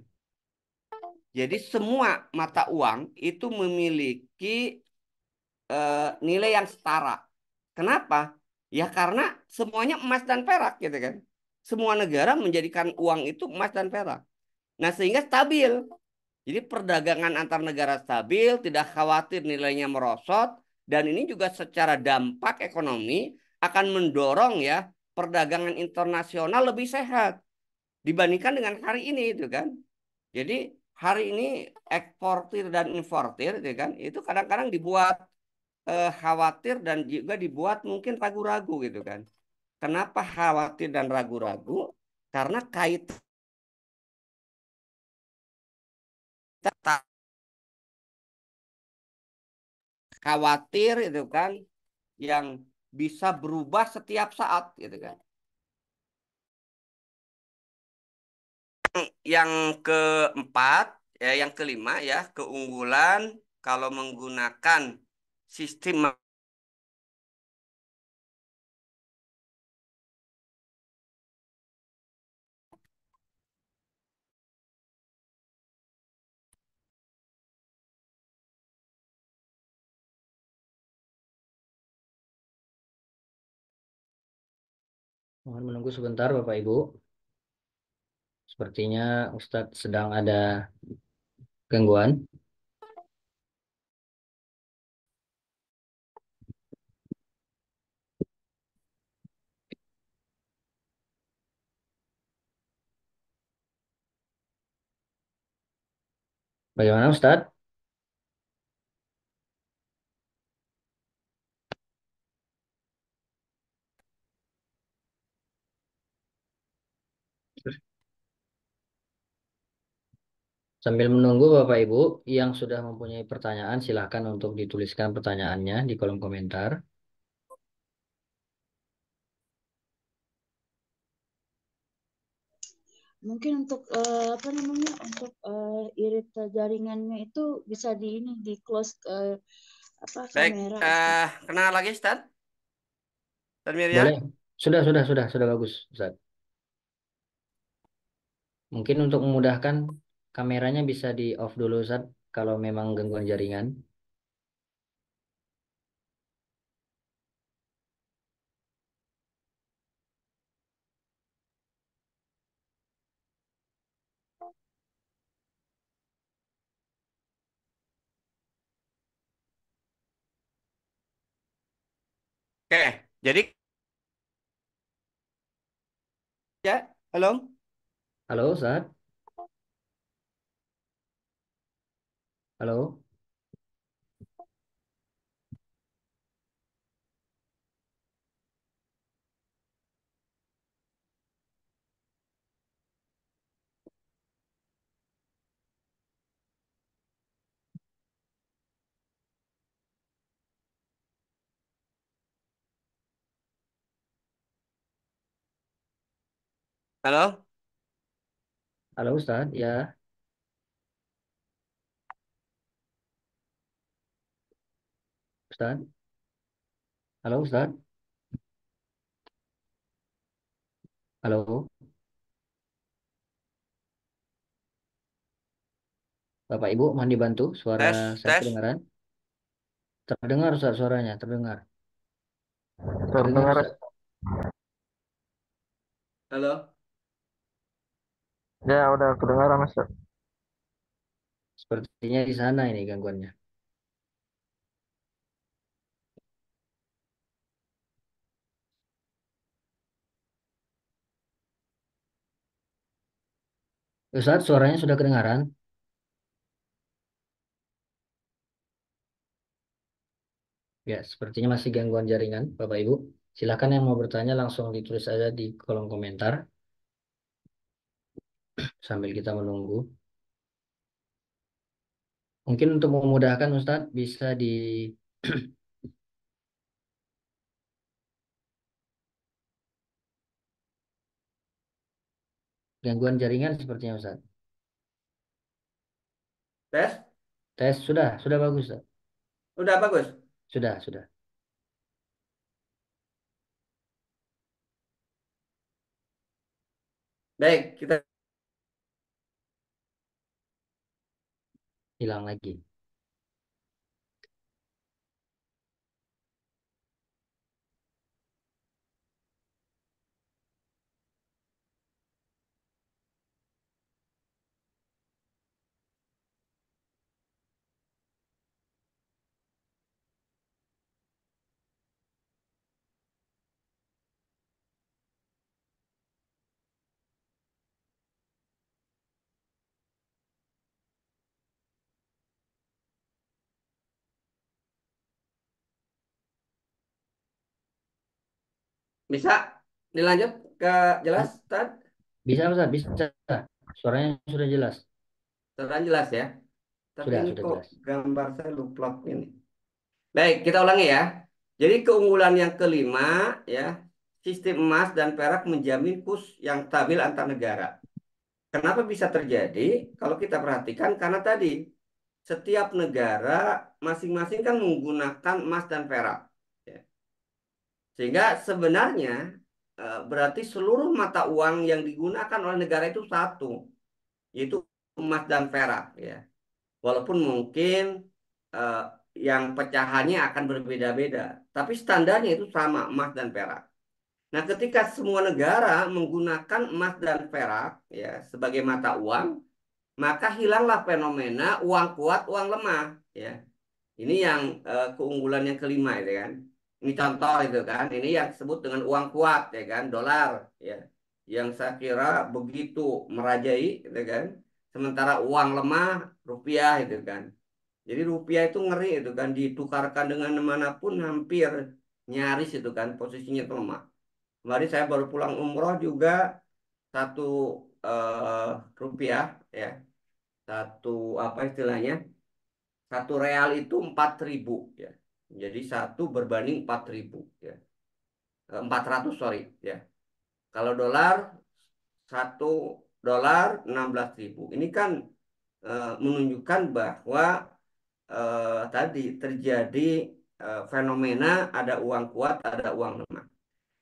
Jadi semua mata uang itu memiliki nilai yang setara. Kenapa? Ya karena semuanya emas dan perak gitu kan. Semua negara menjadikan uang itu emas dan perak. Nah, sehingga stabil. Jadi perdagangan antar negara stabil, tidak khawatir nilainya merosot, dan ini juga secara dampak ekonomi akan mendorong ya perdagangan internasional lebih sehat dibandingkan dengan hari ini itu kan. Jadi hari ini eksportir dan importir itu kan itu kadang-kadang dibuat khawatir dan juga dibuat mungkin ragu-ragu gitu kan. Kenapa khawatir dan ragu-ragu? Karena kaitan khawatir itu kan yang bisa berubah setiap saat gitu kan. Yang keempat, ya yang kelima ya, keunggulan kalau menggunakan sistem. Mohon menunggu sebentar, Bapak Ibu. Sepertinya Ustadz sedang ada gangguan. Bagaimana Ustadz? Sambil menunggu Bapak Ibu yang sudah mempunyai pertanyaan, silahkan untuk dituliskan pertanyaannya di kolom komentar. Mungkin untuk apa namanya untuk irit jaringannya itu bisa di ini di close apa Baik, kamera Ustaz. kenal lagi Stan? Stan Boleh? Miriam? Sudah bagus, Ustadz. Mungkin untuk memudahkan kameranya bisa di off dulu, Ustadz, kalau memang gangguan jaringan. Oke, jadi ya, halo, Halo, Ustadz. Halo, halo. halo Ustadz. Ya, Ustadz. Halo, Ustadz. Halo, Bapak Ibu, mohon dibantu. Suara Tes, saya tes. kedengaran? Terdengar, Ustadz, suaranya. Terdengar. Terdengar, Terdengar. Ustadz. Halo. Ya, udah kedengaran, Mas. Sepertinya di sana ini gangguannya. Ustadz, suaranya sudah kedengaran? Ya, sepertinya masih gangguan jaringan, Bapak Ibu. Silakan yang mau bertanya langsung ditulis aja di kolom komentar sambil kita menunggu. Mungkin untuk memudahkan Ustadz bisa di gangguan jaringan sepertinya Ustadz. Tes? Tes sudah bagus Ustadz. Udah bagus. Sudah. Baik, kita Hilang lagi. bisa dilanjut ke jelas, Bi- Tad? Bisa Ustadz, bisa. Suaranya sudah jelas. Terang jelas ya. Tapi ini Sudah kok jelas. gambar saya lupa ini. Baik, kita ulangi ya. Jadi keunggulan yang kelima ya, sistem emas dan perak menjamin kurs yang stabil antar negara. Kenapa bisa terjadi? Kalau kita perhatikan karena tadi setiap negara masing-masing kan menggunakan emas dan perak. Ya. Sehingga sebenarnya berarti seluruh mata uang yang digunakan oleh negara itu satu, yaitu emas dan perak ya. Walaupun mungkin eh, yang pecahannya akan berbeda-beda, tapi standarnya itu sama emas dan perak. Nah, ketika semua negara menggunakan emas dan perak ya sebagai mata uang, maka hilanglah fenomena uang kuat, uang lemah ya. Ini yang keunggulan yang kelima itu kan. Ini contoh itu kan. Ini yang disebut dengan uang kuat ya kan, dolar ya. Yang saya kira begitu merajai gitu kan. Sementara uang lemah rupiah itu kan. Jadi rupiah itu ngeri itu kan, ditukarkan dengan manapun hampir nyaris itu kan posisinya itu lemah. Kemarin saya baru pulang umroh juga satu rupiah ya, satu apa istilahnya, satu real itu 4.000 ya. Jadi satu berbanding 4.000 ya. 400 sorry ya. Kalau dolar, satu dolar 16.000. Ini kan menunjukkan bahwa tadi terjadi fenomena ada uang kuat, ada uang lemah.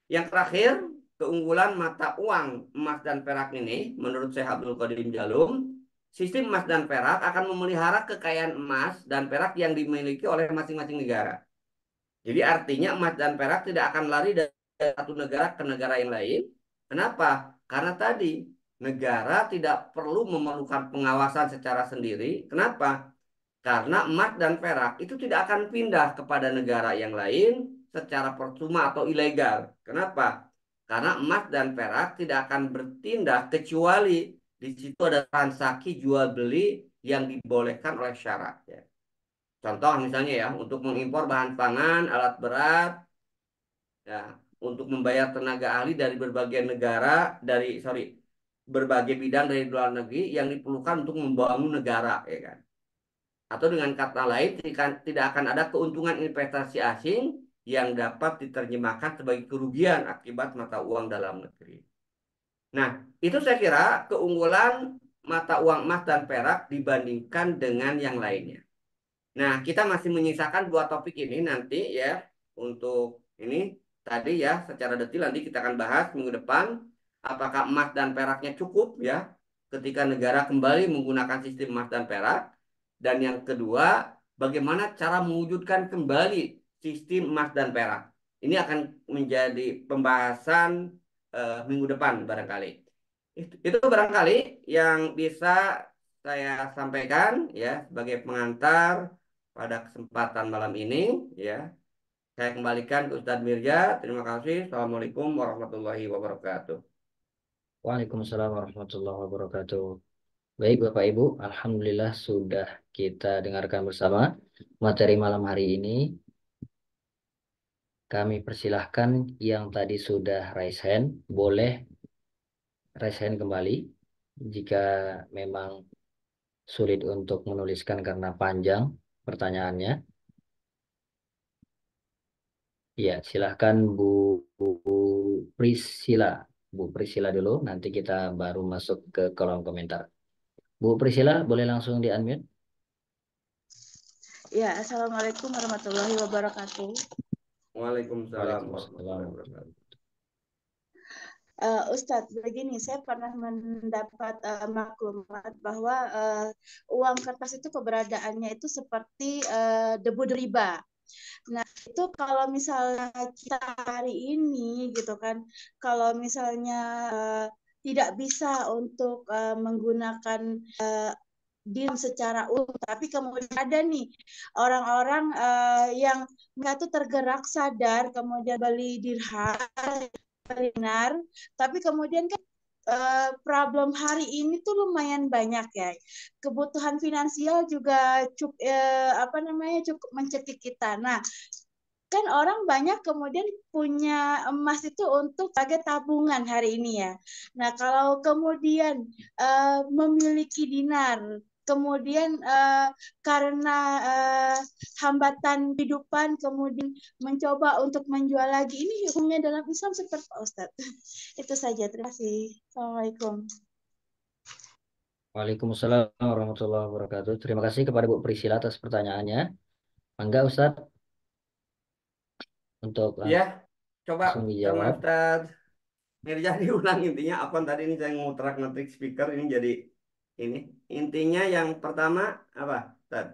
Yang terakhir, keunggulan mata uang emas dan perak ini, menurut Syekh Abdul Qadir Jalum, sistem emas dan perak akan memelihara kekayaan emas dan perak yang dimiliki oleh masing-masing negara. Jadi artinya emas dan perak tidak akan lari dari satu negara ke negara yang lain. Kenapa? Karena tadi negara tidak perlu memerlukan pengawasan secara sendiri. Kenapa? Karena emas dan perak itu tidak akan pindah kepada negara yang lain secara percuma atau ilegal. Kenapa? Karena emas dan perak tidak akan bertindak kecuali di situ ada transaksi jual beli yang dibolehkan oleh syarat. Ya. Contoh misalnya ya, untuk mengimpor bahan pangan, alat berat, ya, untuk membayar tenaga ahli dari berbagai negara, berbagai bidang dari luar negeri yang diperlukan untuk membangun negara, ya kan? Atau dengan kata lain, tidak akan ada keuntungan investasi asing yang dapat diterjemahkan sebagai kerugian akibat mata uang dalam negeri. Nah, itu saya kira keunggulan mata uang emas dan perak dibandingkan dengan yang lainnya. Nah, kita masih menyisakan dua topik ini nanti ya, untuk ini tadi ya secara detail nanti kita akan bahas minggu depan apakah emas dan peraknya cukup ya ketika negara kembali menggunakan sistem emas dan perak, dan yang kedua bagaimana cara mewujudkan kembali sistem emas dan perak. Ini akan menjadi pembahasan minggu depan barangkali. Itu barangkali yang bisa saya sampaikan ya sebagai pengantar pada kesempatan malam ini ya. Saya kembalikan ke Ustadz Mirja. Terima kasih. Assalamualaikum warahmatullahi wabarakatuh. Waalaikumsalam warahmatullahi wabarakatuh. Baik Bapak Ibu, Alhamdulillah sudah kita dengarkan bersama materi malam hari ini. Kami persilahkan yang tadi sudah raise hand, boleh raise hand kembali. Jika memang sulit untuk menuliskan karena panjang pertanyaannya. Ya, silahkan Bu Priscila. Bu Priscila dulu, nanti kita baru masuk ke kolom komentar. Bu Priscila, boleh langsung di-unmute? Ya, Assalamualaikum warahmatullahi wabarakatuh. Waalaikumsalam Waalaikumsalam. warahmatullahi wabarakatuh. Ustadz, begini, saya pernah mendapat maklumat bahwa uang kertas itu keberadaannya itu seperti debu riba. Nah, itu kalau misalnya kita hari ini gitu kan, kalau misalnya tidak bisa untuk menggunakan DIM secara umum, tapi kemudian ada nih orang-orang yang mereka tuh tergerak sadar, kemudian beli dirham, dinar, tapi kemudian kan problem hari ini tuh lumayan banyak ya. Kebutuhan finansial juga cukup apa namanya cukup mencekik kita. Nah, kan orang banyak kemudian punya emas itu untuk sebagai tabungan hari ini ya. Nah, kalau kemudian memiliki dinar, kemudian karena hambatan kehidupan, kemudian mencoba untuk menjual lagi, ini hukumnya dalam Islam seperti apa, Ustadz? Itu saja, terima kasih. Assalamualaikum. Waalaikumsalam warahmatullahi wabarakatuh. Terima kasih kepada Bu Priscila atas pertanyaannya. Enggak, Ustadz, untuk Ya, coba langsung sama dijawab. Ustaz Mirza diulang intinya apa tadi ini saya ngutrak ngetrik speaker ini jadi ini intinya yang pertama apa Ustaz?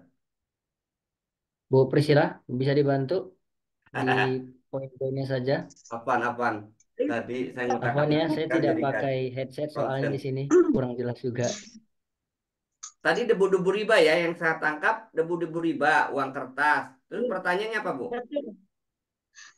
Bu Priscila, bisa dibantu di poin-poinnya saja. Apaan tadi saya ngutrak Afwan ngetik ya, saya speaker tidak jadi kan pakai headset soalnya frozen. di sini. Kurang jelas juga. Tadi debu-debu riba ya yang saya tangkap debu-debu riba uang kertas. Terus pertanyaannya apa Bu?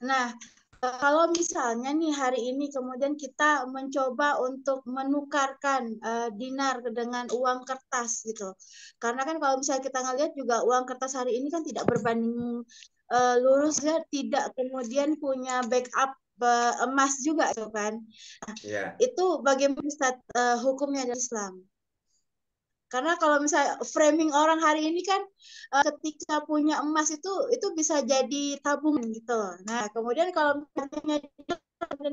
Nah, kalau misalnya nih hari ini kemudian kita mencoba untuk menukarkan dinar dengan uang kertas gitu. Karena kan kalau misalnya kita ngelihat juga uang kertas hari ini kan tidak berbanding lurus ya, tidak kemudian punya backup emas juga gitu kan. Ya. Itu bagaimana Ustaz, hukumnya dari Islam? Karena kalau misalnya framing orang hari ini kan ketika punya emas itu bisa jadi tabungan gitu loh. Nah, kemudian kalau misalnya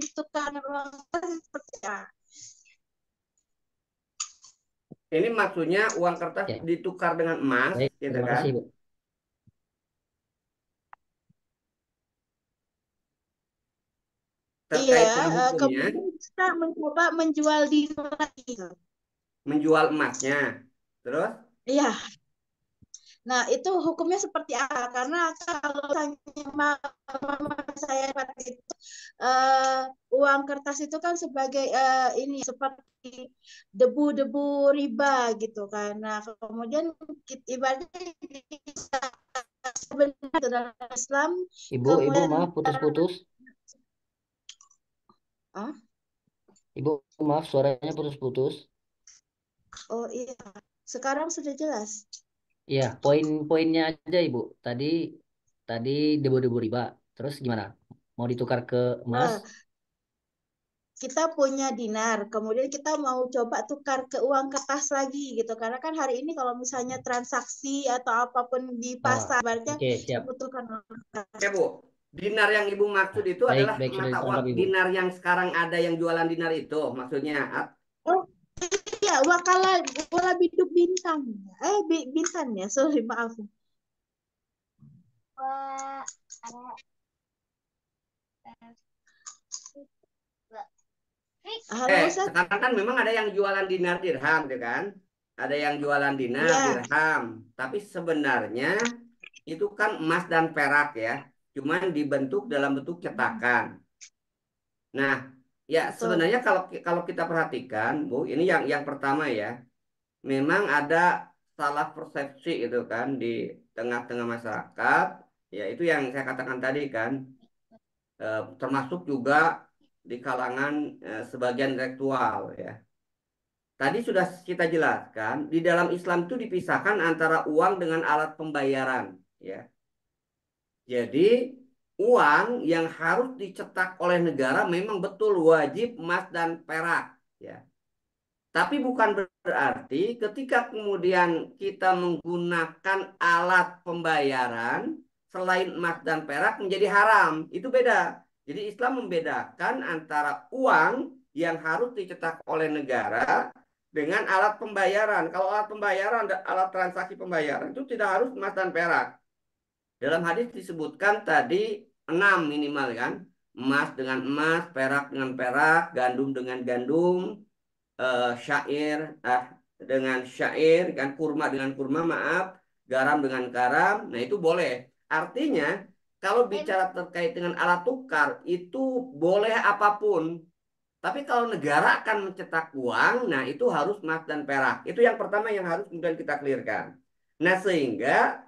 ditukar uang kertas seperti apa? Ini maksudnya uang kertas Ya, ditukar dengan emas baik. gitu Terima kan? kasih, Bu. Iya, Terkait dengan hukumnya kemudian kita mencoba menjual diri lagi. menjual emasnya. Terus Iya, nah itu hukumnya seperti apa? Karena kalau misalnya mama saya pada itu uang kertas itu kan sebagai ini seperti debu-debu riba gitu kan. Nah, kemudian ibaratnya sebenarnya dalam Islam Ibu, kemudian maaf putus-putus. ah, Ibu, maaf suaranya putus-putus. oh iya, sekarang sudah jelas. Iya, poin-poinnya aja, Ibu. Tadi tadi debu-debu riba. Terus gimana? Mau ditukar ke emas? Eh, kita punya dinar, kemudian kita mau coba tukar ke uang kertas lagi gitu. Karena kan hari ini kalau misalnya transaksi atau apapun di Oh, pasar, berarti oke, siap. membutuhkan uang kertas. ya Bu, dinar yang Ibu maksud Nah, itu baik, adalah baik sudah mata uang ditangkap, Ibu. dinar yang sekarang ada yang jualan dinar itu maksudnya. Oh iya, wakala wala biduk bintang. Bintang ya, sorry maaf. Halo Ustaz? Sekarang kan memang ada yang jualan dinar dirham, gitu kan? Ada yang jualan dinar Iya, dirham, tapi sebenarnya itu kan emas dan perak ya, cuman dibentuk dalam bentuk cetakan. Nah, ya betul. sebenarnya kalau kalau kita perhatikan, Bu, ini yang pertama ya, memang ada salah persepsi itu kan di tengah-tengah masyarakat, ya itu yang saya katakan tadi kan, termasuk juga di kalangan sebagian intelektual ya. tadi sudah kita jelaskan, di dalam Islam itu dipisahkan antara uang dengan alat pembayaran, ya. Jadi uang yang harus dicetak oleh negara memang betul wajib emas dan perak, ya. Tapi bukan berarti ketika kemudian kita menggunakan alat pembayaran selain emas dan perak menjadi haram. Itu beda. Jadi Islam membedakan antara uang yang harus dicetak oleh negara dengan alat pembayaran. Kalau alat pembayaran, alat transaksi pembayaran itu tidak harus emas dan perak. Dalam hadis disebutkan tadi 6 minimal kan. Emas dengan emas, perak dengan perak, gandum dengan gandum, syair dengan syair, kan, kurma dengan kurma, maaf, garam dengan garam. Nah, itu boleh. Artinya, kalau bicara terkait dengan alat tukar, itu boleh apapun. Tapi kalau negara akan mencetak uang, nah itu harus emas dan perak. Itu yang pertama yang harus kemudian kita clearkan. Nah, sehingga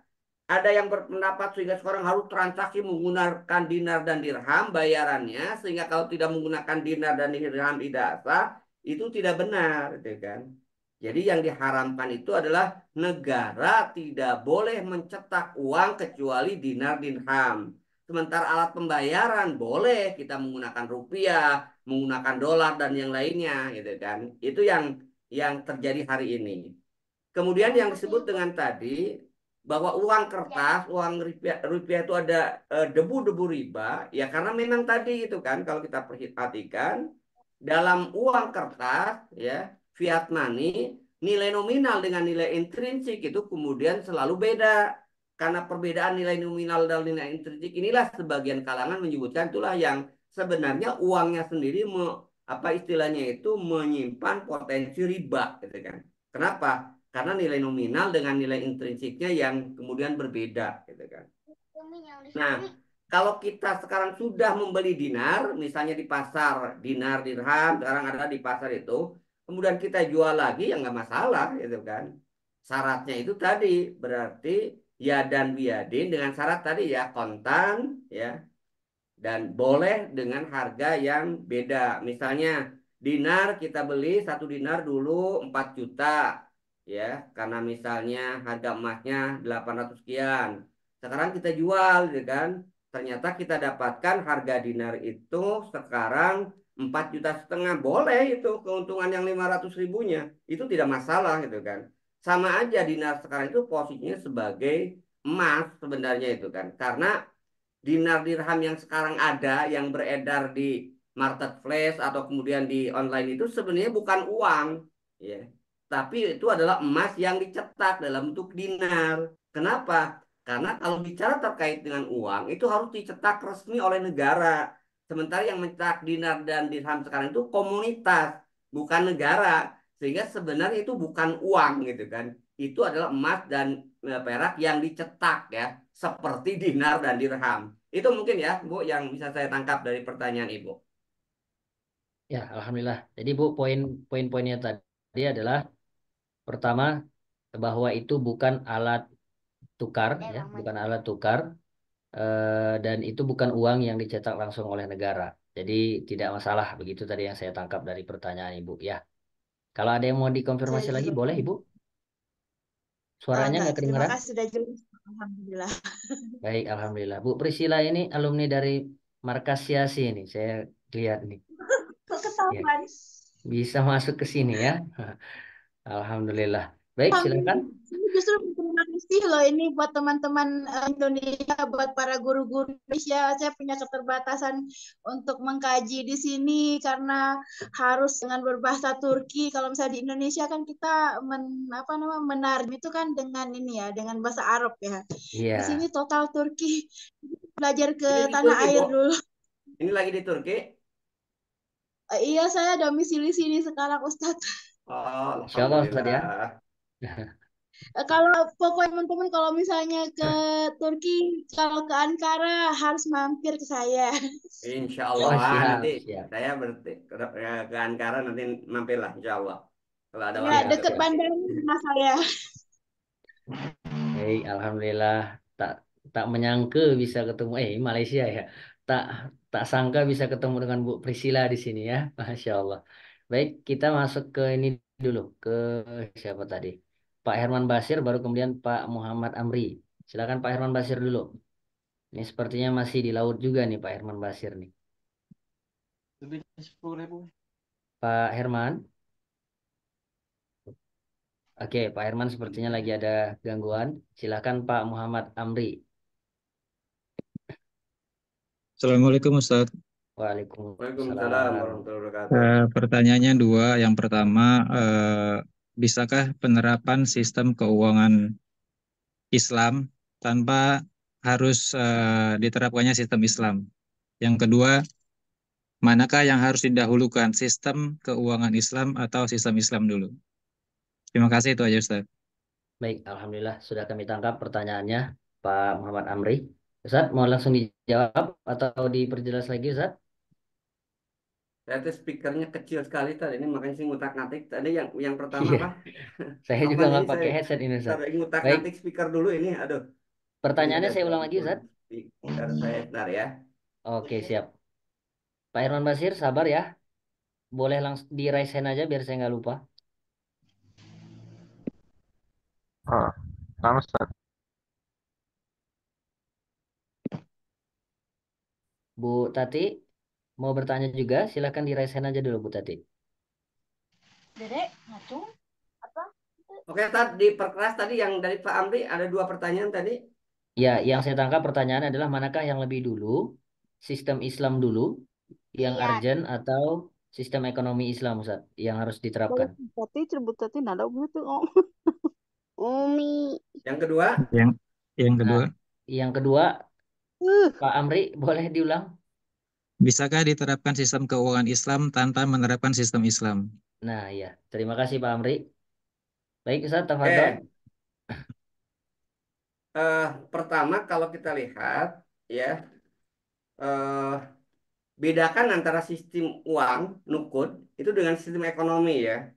ada yang berpendapat sehingga sekarang harus transaksi menggunakan dinar dan dirham bayarannya, sehingga kalau tidak menggunakan dinar dan dirham tidak sah, itu tidak benar, gitu kan. Jadi yang diharamkan itu adalah negara tidak boleh mencetak uang kecuali dinar dirham. Sementara alat pembayaran boleh kita menggunakan rupiah, menggunakan dolar dan yang lainnya, gitu kan. Itu yang terjadi hari ini. Kemudian yang disebut dengan tadi bahwa uang kertas, uang rupiah itu ada debu-debu riba, ya karena memang tadi itu kan kalau kita perhatikan dalam uang kertas, ya, fiat money, nilai nominal dengan nilai intrinsik itu kemudian selalu beda. Karena perbedaan nilai nominal dan nilai intrinsik inilah sebagian kalangan menyebutkan itulah yang sebenarnya uangnya sendiri apa istilahnya itu menyimpan potensi riba, gitu kan. Kenapa? Karena nilai nominal dengan nilai intrinsiknya yang kemudian berbeda, gitu kan. Nah, kalau kita sekarang sudah membeli dinar, misalnya di pasar, dinar, dirham, sekarang ada di pasar itu, kemudian kita jual lagi, ya nggak masalah, gitu kan. Syaratnya itu tadi, berarti ya dan biadin dengan syarat tadi ya, kontan, ya, dan boleh dengan harga yang beda. Misalnya dinar kita beli satu dinar dulu 4 juta, ya, karena misalnya harga emasnya 800 sekian. Sekarang kita jual, gitu kan. Ternyata kita dapatkan harga dinar itu sekarang 4,5 juta. Boleh itu keuntungan yang 500 ribunya. Itu tidak masalah, gitu kan. Sama aja dinar sekarang itu posisinya sebagai emas sebenarnya itu kan. Karena dinar dirham yang sekarang ada yang beredar di marketplace atau kemudian di online itu sebenarnya bukan uang, ya, tapi itu adalah emas yang dicetak dalam bentuk dinar. Kenapa? Karena kalau bicara terkait dengan uang itu harus dicetak resmi oleh negara, sementara yang mencetak dinar dan dirham sekarang itu komunitas, bukan negara, sehingga sebenarnya itu bukan uang, gitu kan. Itu adalah emas dan perak yang dicetak, ya, seperti dinar dan dirham. Itu mungkin ya, Bu, yang bisa saya tangkap dari pertanyaan Ibu. Ya, alhamdulillah. Jadi Bu, poin-poinnya tadi adalah pertama bahwa itu bukan alat tukar, ya, bukan alat tukar, dan itu bukan uang yang dicetak langsung oleh negara. Jadi tidak masalah begitu tadi yang saya tangkap dari pertanyaan Ibu. Ya, kalau ada yang mau dikonfirmasi lagi, Jadi, boleh Ibu? Suaranya enggak, nggak terima kedengeran? kasih sudah jelas. Alhamdulillah. Baik, alhamdulillah. Bu Priscila ini alumni dari Markas Siasi ini. Saya lihat nih. Kok Ya, ketahuan? bisa masuk ke sini ya. Alhamdulillah. Baik, silakan. Saya justru berterima kasih loh ini buat teman-teman Indonesia, buat para guru-guru Indonesia. Saya punya keterbatasan untuk mengkaji di sini karena harus dengan berbahasa Turki. Kalau misalnya di Indonesia kan kita apa namanya menarim itu kan dengan ini ya, dengan bahasa Arab ya. Di Iya. sini total Turki. Belajar ke Ini di tanah Turki, Bu. air dulu. Ini lagi di Turki. Iya, saya domisili sini sekarang Ustadz. Oh, Insya Allah Ustaz ya. alhamdulillah. Kalau pokoknya teman-teman kalau misalnya ke Turki, kalau ke Ankara harus mampir ke saya. Insya Oh, Allah nanti siap, siap. saya berarti ke Ankara nanti mampirlah Insya Allah kalau ada Ya, waktu Siap, ke dekat sana. siap. bandara rumah saya. Baik, alhamdulillah. Tak tak menyangka bisa ketemu Malaysia ya. Tak tak sangka bisa ketemu dengan Bu Priscila di sini ya. Masya Allah. Baik, kita masuk ke ini dulu ke siapa tadi? Pak Herman Basir, baru kemudian Pak Muhammad Amri. Silakan Pak Herman Basir dulu. Ini sepertinya masih di laut juga nih Pak Herman Basir nih. Lebih 10.000. Pak Herman, oke Pak Herman sepertinya lagi ada gangguan. Silakan Pak Muhammad Amri. Assalamualaikum Ustadz. Waalaikumsalam Waalaikumsalam. warahmatullahi wabarakatuh. Pertanyaannya dua. Yang pertama, bisakah penerapan sistem keuangan Islam tanpa harus diterapkannya sistem Islam? Yang kedua, manakah yang harus didahulukan, sistem keuangan Islam atau sistem Islam dulu? Terima kasih, itu aja Ustadz. Baik, Alhamdulillah sudah kami tangkap pertanyaannya Pak Muhammad Amri. Ustaz, mau langsung dijawab atau diperjelas lagi Ustaz? Saya tuh speakernya kecil sekali tadi ini makanya sih ngutak-ngatik. Tadi yang pertama Iya, apa? saya Apa juga nih nggak saya pakai headset ini Ustaz. tadi Baik, ngutak-ngatik speaker dulu ini. Aduh, ini pertanyaannya udah saya ulang lagi ganggu Ustaz. speaker saya sebentar ya. Oke, siap. Pak Irwan Basir, sabar ya. Boleh langsung di raise hand aja biar saya nggak lupa. Oh, sama Ustaz. Bu Tati, mau bertanya juga? Silakan di raise hand aja dulu Bu Tati. Dedek, ngacung apa? Oke, tadi diperkeras tadi yang dari Pak Amri ada dua pertanyaan tadi. Ya, yang saya tangkap pertanyaan adalah manakah yang lebih dulu? Sistem Islam dulu, yang Iya, urgent atau sistem ekonomi Islam Ustaz, yang harus diterapkan? Tati cerbut tati nada gitu om. Umi. Yang kedua, Yang yang Nah, kedua, yang kedua, Uh, Pak Amri, boleh diulang? bisakah diterapkan sistem keuangan Islam tanpa menerapkan sistem Islam? Nah, ya. Terima kasih Pak Amri. Baik Ustaz, tafadhol. eh, pertama kalau kita lihat ya, eh, bedakan antara sistem uang nukud itu dengan sistem ekonomi ya.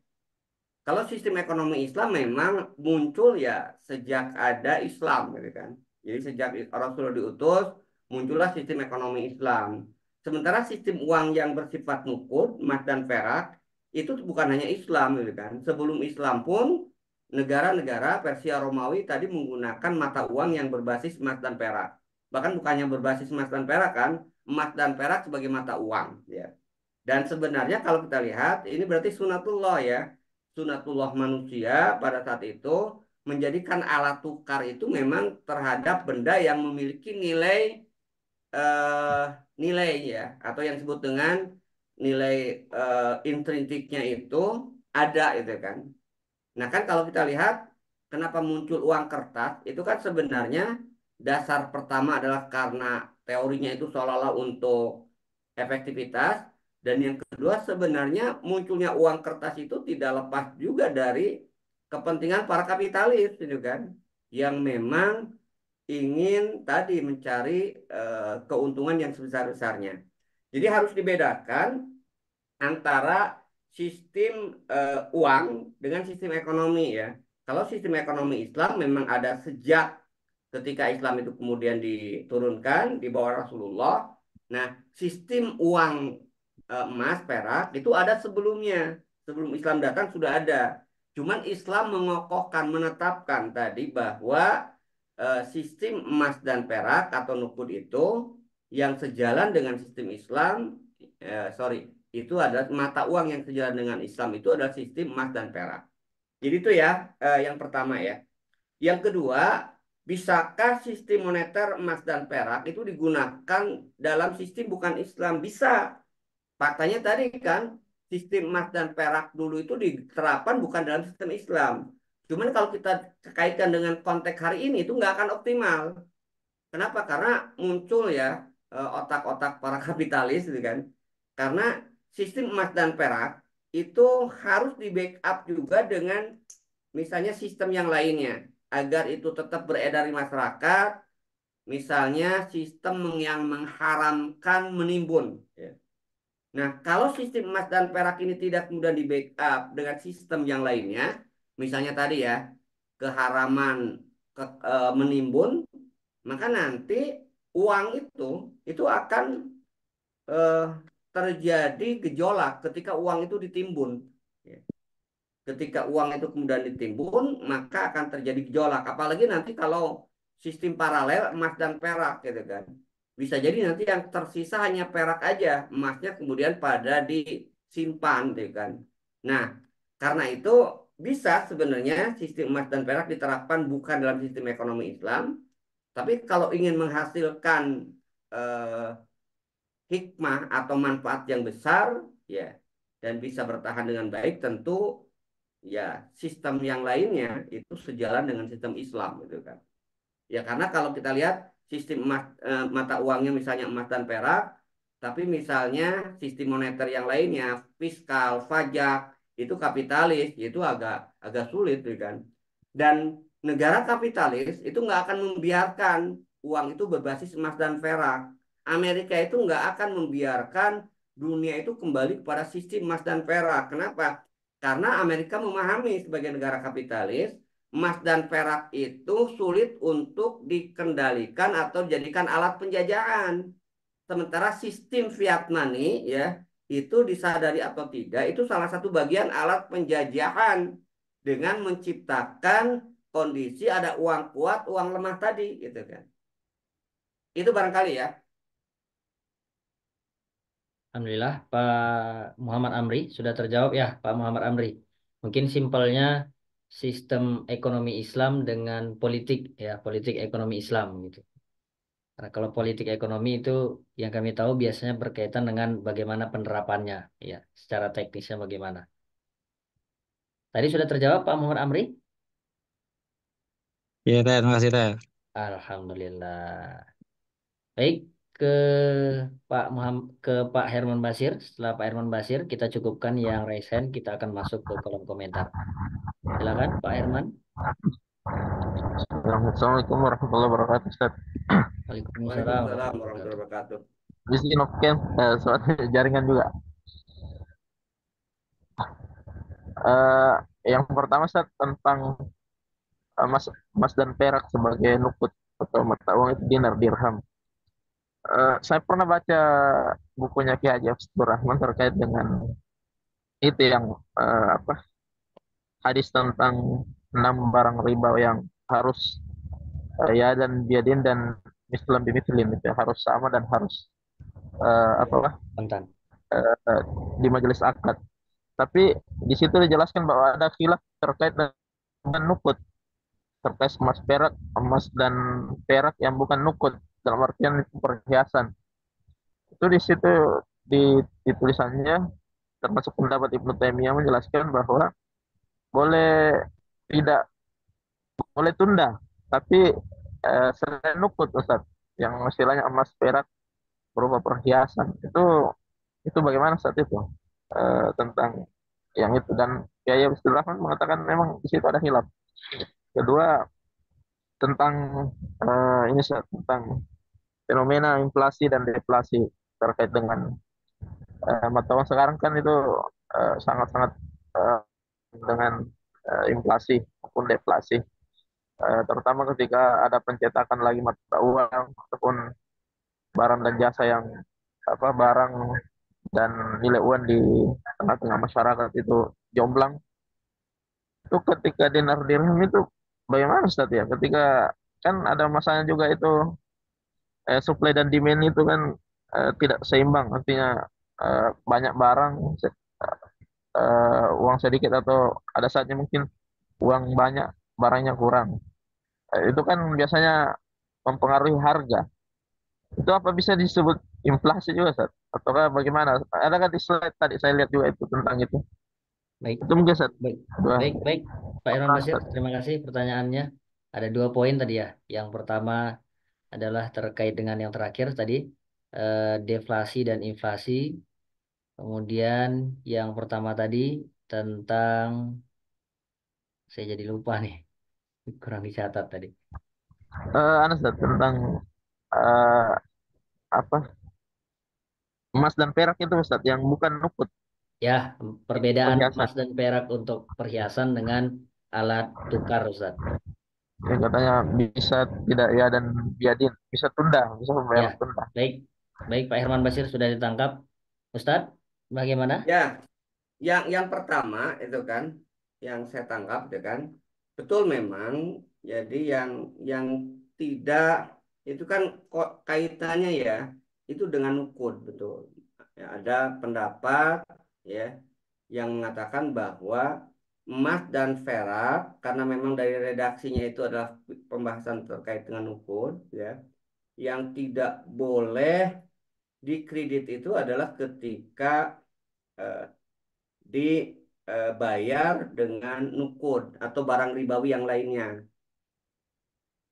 Kalau sistem ekonomi Islam memang muncul ya sejak ada Islam gitu kan. Jadi sejak Rasulullah diutus muncullah sistem ekonomi Islam. Sementara sistem uang yang bersifat nukud, emas dan perak itu bukan hanya Islam gitu kan. Sebelum Islam pun negara-negara Persia Romawi tadi menggunakan mata uang yang berbasis emas dan perak. Bahkan bukannya berbasis emas dan perak kan, emas dan perak sebagai mata uang ya. Dan sebenarnya kalau kita lihat ini berarti sunatullah ya. Sunatullah manusia pada saat itu menjadikan alat tukar itu memang terhadap benda yang memiliki nilai eh, nilai ya atau yang disebut dengan nilai intrinsiknya itu ada itu kan. Nah kan kalau kita lihat kenapa muncul uang kertas itu kan sebenarnya dasar pertama adalah karena teorinya itu seolah-olah untuk efektivitas dan yang kedua sebenarnya munculnya uang kertas itu tidak lepas juga dari kepentingan para kapitalis gitu kan yang memang ingin tadi mencari keuntungan yang sebesar-besarnya. Jadi harus dibedakan antara sistem uang dengan sistem ekonomi ya. Kalau sistem ekonomi Islam memang ada sejak ketika Islam itu kemudian diturunkan di bawah Rasulullah. Nah, sistem uang emas perak itu ada sebelumnya. Sebelum Islam datang sudah ada. Cuman Islam mengokohkan, menetapkan tadi bahwa sistem emas dan perak atau nukud itu yang sejalan dengan sistem Islam, sorry, itu adalah mata uang yang sejalan dengan Islam itu adalah sistem emas dan perak. Jadi itu ya yang pertama ya. Yang kedua, bisakah sistem moneter emas dan perak itu digunakan dalam sistem bukan Islam? Bisa. Faktanya tadi kan sistem emas dan perak dulu itu diterapkan bukan dalam sistem Islam. Cuman kalau kita kaitkan dengan konteks hari ini itu nggak akan optimal. Kenapa? Karena muncul ya otak-otak para kapitalis gitu kan. Karena sistem emas dan perak itu harus di backup juga dengan misalnya sistem yang lainnya agar itu tetap beredar di masyarakat. Misalnya sistem yang mengharamkan menimbun. Ya. Nah, kalau sistem emas dan perak ini tidak kemudian di backup dengan sistem yang lainnya, misalnya tadi ya keharaman menimbun, maka nanti uang itu akan eh, terjadi gejolak ketika uang itu ditimbun. Ya. ketika uang itu kemudian ditimbun, maka akan terjadi gejolak. Apalagi nanti kalau sistem paralel emas dan perak gitu kan. Bisa jadi nanti yang tersisa hanya perak aja, emasnya kemudian pada disimpan gitu kan. Nah, karena itu bisa sebenarnya sistem emas dan perak diterapkan bukan dalam sistem ekonomi Islam, tapi kalau ingin menghasilkan eh, hikmah atau manfaat yang besar, ya, dan bisa bertahan dengan baik, tentu ya sistem yang lainnya itu sejalan dengan sistem Islam gitu kan. Ya karena kalau kita lihat sistem emas, mata uangnya misalnya emas dan perak, tapi misalnya sistem moneter yang lainnya, fiskal, pajak, itu kapitalis, itu agak agak sulit gitu kan. Dan negara kapitalis itu nggak akan membiarkan uang itu berbasis emas dan perak. Amerika itu nggak akan membiarkan dunia itu kembali kepada sistem emas dan perak. Kenapa? Karena Amerika memahami sebagai negara kapitalis, emas dan perak itu sulit untuk dikendalikan atau dijadikan alat penjajahan. Sementara sistem fiat money ya itu disadari atau tidak itu salah satu bagian alat penjajahan dengan menciptakan kondisi ada uang kuat, uang lemah tadi gitu kan. Itu barangkali ya. Alhamdulillah, Pak Muhammad Amri sudah terjawab ya, Pak Muhammad Amri. Mungkin simpelnya sistem ekonomi Islam dengan politik ya, politik ekonomi Islam gitu. Karena kalau politik ekonomi itu yang kami tahu biasanya berkaitan dengan bagaimana penerapannya, ya, secara teknisnya bagaimana. Tadi sudah terjawab Pak Muhammad Amri? Iya, Teh. Terima kasih, Teh. Alhamdulillah. Baik, ke Pak Herman Basir. Setelah Pak Herman Basir, kita cukupkan yang raise hand, kita akan masuk ke kolom komentar. Silakan Pak Herman. Assalamualaikum warahmatullahi wabarakatuh, Ustaz. Waalaikumsalam Waalaikumsalam warahmatullahi warahmatullahi wabarakatuh. wabarakatuh. Di sini Noken, soal jaringan juga. Eh, yang pertama, Ustaz, tentang emas, emas dan perak sebagai nukut atau mata uang itu dinar dirham. Saya pernah baca bukunya Ki Haji Abdul Rahman terkait dengan itu yang apa hadis tentang 6 barang riba yang harus ya dan biadin dan mislam bimislin itu harus sama dan harus apa Kontan. eh, di majelis akad. Tapi di situ dijelaskan bahwa ada khilaf terkait dengan nukut, terkait emas dan perak yang bukan nukut dalam artian itu perhiasan. Itu di situ di tulisannya termasuk pendapat Ibnu Taimiyah menjelaskan bahwa boleh tidak boleh tunda, tapi selain nukut Ustaz, yang istilahnya emas perak berupa perhiasan itu bagaimana saat itu tentang yang itu dan Kiai Abdul Rahman mengatakan memang di situ ada hilaf. Kedua tentang ini Ustaz, tentang fenomena inflasi dan deflasi terkait dengan mata uang sekarang kan itu sangat-sangat eh, dengan inflasi maupun deflasi. Terutama ketika ada pencetakan lagi mata uang ataupun barang dan jasa yang apa barang dan nilai uang di tengah-tengah masyarakat itu jomplang. Itu ketika dinar dirham itu bagaimana Ustaz ya? Ketika kan ada masanya juga itu supply dan demand itu kan tidak seimbang. Artinya banyak barang uang sedikit atau ada saatnya mungkin uang banyak barangnya kurang. Itu kan biasanya mempengaruhi harga. Itu apa bisa disebut inflasi juga, Sat? Ataukah bagaimana? Ada kan di slide tadi saya lihat juga itu tentang itu. Baik, Itu mungkin, Sat. baik, Dua. baik, baik. Pak Herman Apa, Basir, Sat? terima kasih pertanyaannya. Ada 2 poin tadi ya. Yang pertama adalah terkait dengan yang terakhir tadi, deflasi dan inflasi. Kemudian yang pertama tadi tentang, saya jadi lupa nih, kurang dicatat tadi. Anu, Sat, tentang eh, apa emas dan perak itu, Ustaz, yang bukan nukut Ya, perbedaan perhiasan. emas dan perak untuk perhiasan dengan alat tukar, Ustaz. Yang katanya bisa tidak ya dan biadin, bisa tunda, bisa Ya, pembayaran tunda. baik. Baik, Pak Herman Basir sudah ditangkap. Ustadz, bagaimana? Ya, yang pertama itu kan yang saya tangkap ya kan, betul memang. Jadi yang tidak itu kan kok kaitannya ya itu dengan ukur betul. Ya, ada pendapat ya yang mengatakan bahwa emas dan perak karena memang dari redaksinya itu adalah pembahasan terkait dengan ukur ya, yang tidak boleh dikredit itu adalah ketika eh, dibayar dengan nukud atau barang ribawi yang lainnya.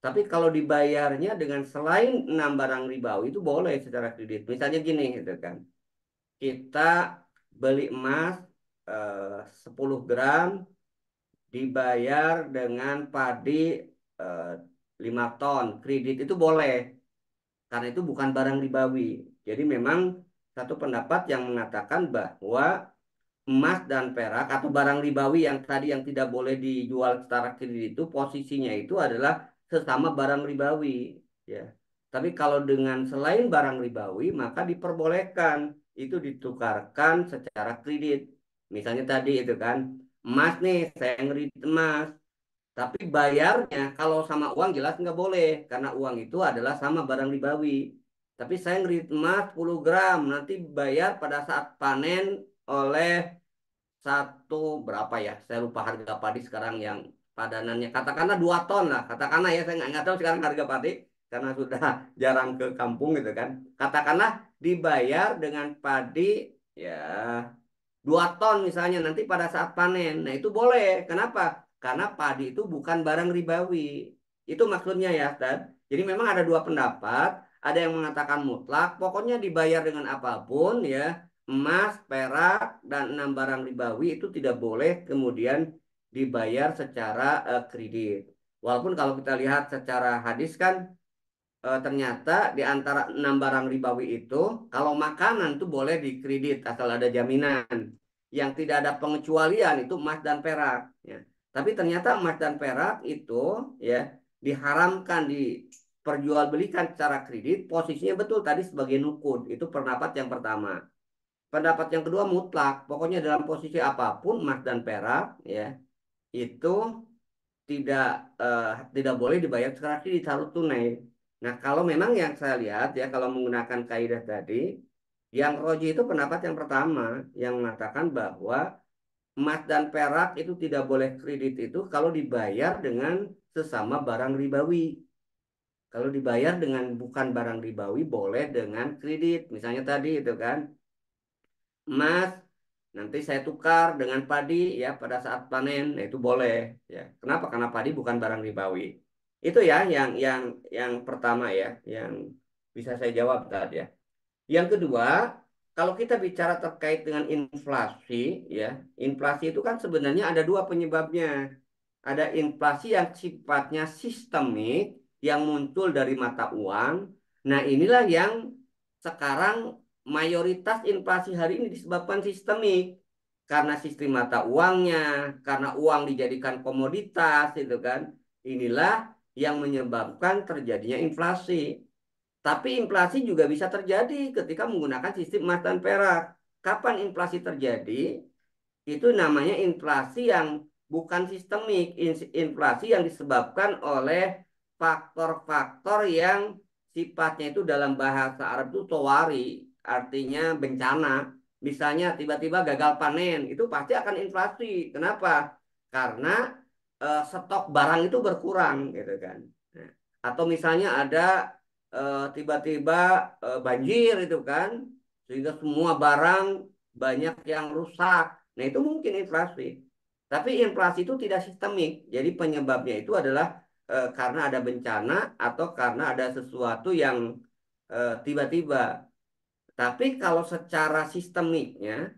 Tapi kalau dibayarnya dengan selain 6 barang ribawi itu boleh secara kredit. Misalnya gini gitu kan. Kita beli emas 10 gram dibayar dengan padi eh, 5 ton. Kredit itu boleh karena itu bukan barang ribawi. Jadi memang satu pendapat yang mengatakan bahwa emas dan perak atau barang ribawi yang tadi yang tidak boleh dijual secara kredit itu posisinya itu adalah sesama barang ribawi ya. Tapi kalau dengan selain barang ribawi maka diperbolehkan itu ditukarkan secara kredit. Misalnya tadi itu kan emas nih saya ngerit emas tapi bayarnya kalau sama uang jelas nggak boleh karena uang itu adalah sama barang ribawi. Tapi saya ngerit emas 10 gram nanti bayar pada saat panen oleh satu berapa ya? Saya lupa harga padi sekarang yang padanannya. Katakanlah 2 ton lah. Katakanlah ya saya nggak tahu sekarang harga padi karena sudah jarang ke kampung gitu kan. Katakanlah dibayar dengan padi ya 2 ton misalnya nanti pada saat panen. Nah itu boleh. Kenapa? Karena padi itu bukan barang ribawi. Itu maksudnya ya, Ustaz. Jadi memang ada dua pendapat. Ada yang mengatakan mutlak, pokoknya dibayar dengan apapun ya, emas, perak, dan 6 barang ribawi itu tidak boleh kemudian dibayar secara kredit. Walaupun kalau kita lihat secara hadis kan ternyata di antara 6 barang ribawi itu, kalau makanan itu boleh dikredit asal ada jaminan. Yang tidak ada pengecualian itu emas dan perak. Ya. Tapi ternyata emas dan perak itu ya diharamkan diperjualbelikan secara kredit. Posisinya betul tadi sebagai nukud. Itu pendapat yang pertama. Pendapat yang kedua mutlak. Pokoknya dalam posisi apapun emas dan perak ya itu tidak tidak boleh dibayar secara kredit harus tunai. Nah, kalau memang yang saya lihat ya kalau menggunakan kaidah tadi, yang roji itu pendapat yang pertama yang mengatakan bahwa emas dan perak itu tidak boleh kredit itu kalau dibayar dengan sesama barang ribawi. Kalau dibayar dengan bukan barang ribawi boleh dengan kredit. Misalnya tadi itu kan emas nanti saya tukar dengan padi ya pada saat panen. Nah, itu boleh ya. Kenapa? Karena padi bukan barang ribawi. Itu ya yang pertama ya, yang bisa saya jawab tadi ya. Yang kedua, kalau kita bicara terkait dengan inflasi ya, inflasi itu kan sebenarnya ada dua penyebabnya. Ada inflasi yang sifatnya sistemik yang muncul dari mata uang. Nah, inilah yang sekarang mayoritas inflasi hari ini disebabkan sistemik karena sistem mata uangnya, karena uang dijadikan komoditas itu kan. Inilah yang menyebabkan terjadinya inflasi. Tapi inflasi juga bisa terjadi ketika menggunakan sistem emas dan perak. Kapan inflasi terjadi? Itu namanya inflasi yang bukan sistemik, inflasi yang disebabkan oleh faktor-faktor yang sifatnya itu dalam bahasa Arab itu tawari, artinya bencana. Misalnya tiba-tiba gagal panen, itu pasti akan inflasi. Kenapa? Karena stok barang itu berkurang gitu kan. Nah, atau misalnya ada tiba-tiba banjir itu kan, sehingga semua barang banyak yang rusak. Nah, itu mungkin inflasi. Tapi inflasi itu tidak sistemik. Jadi penyebabnya itu adalah karena ada bencana atau karena ada sesuatu yang tiba-tiba. Tapi kalau secara sistemiknya,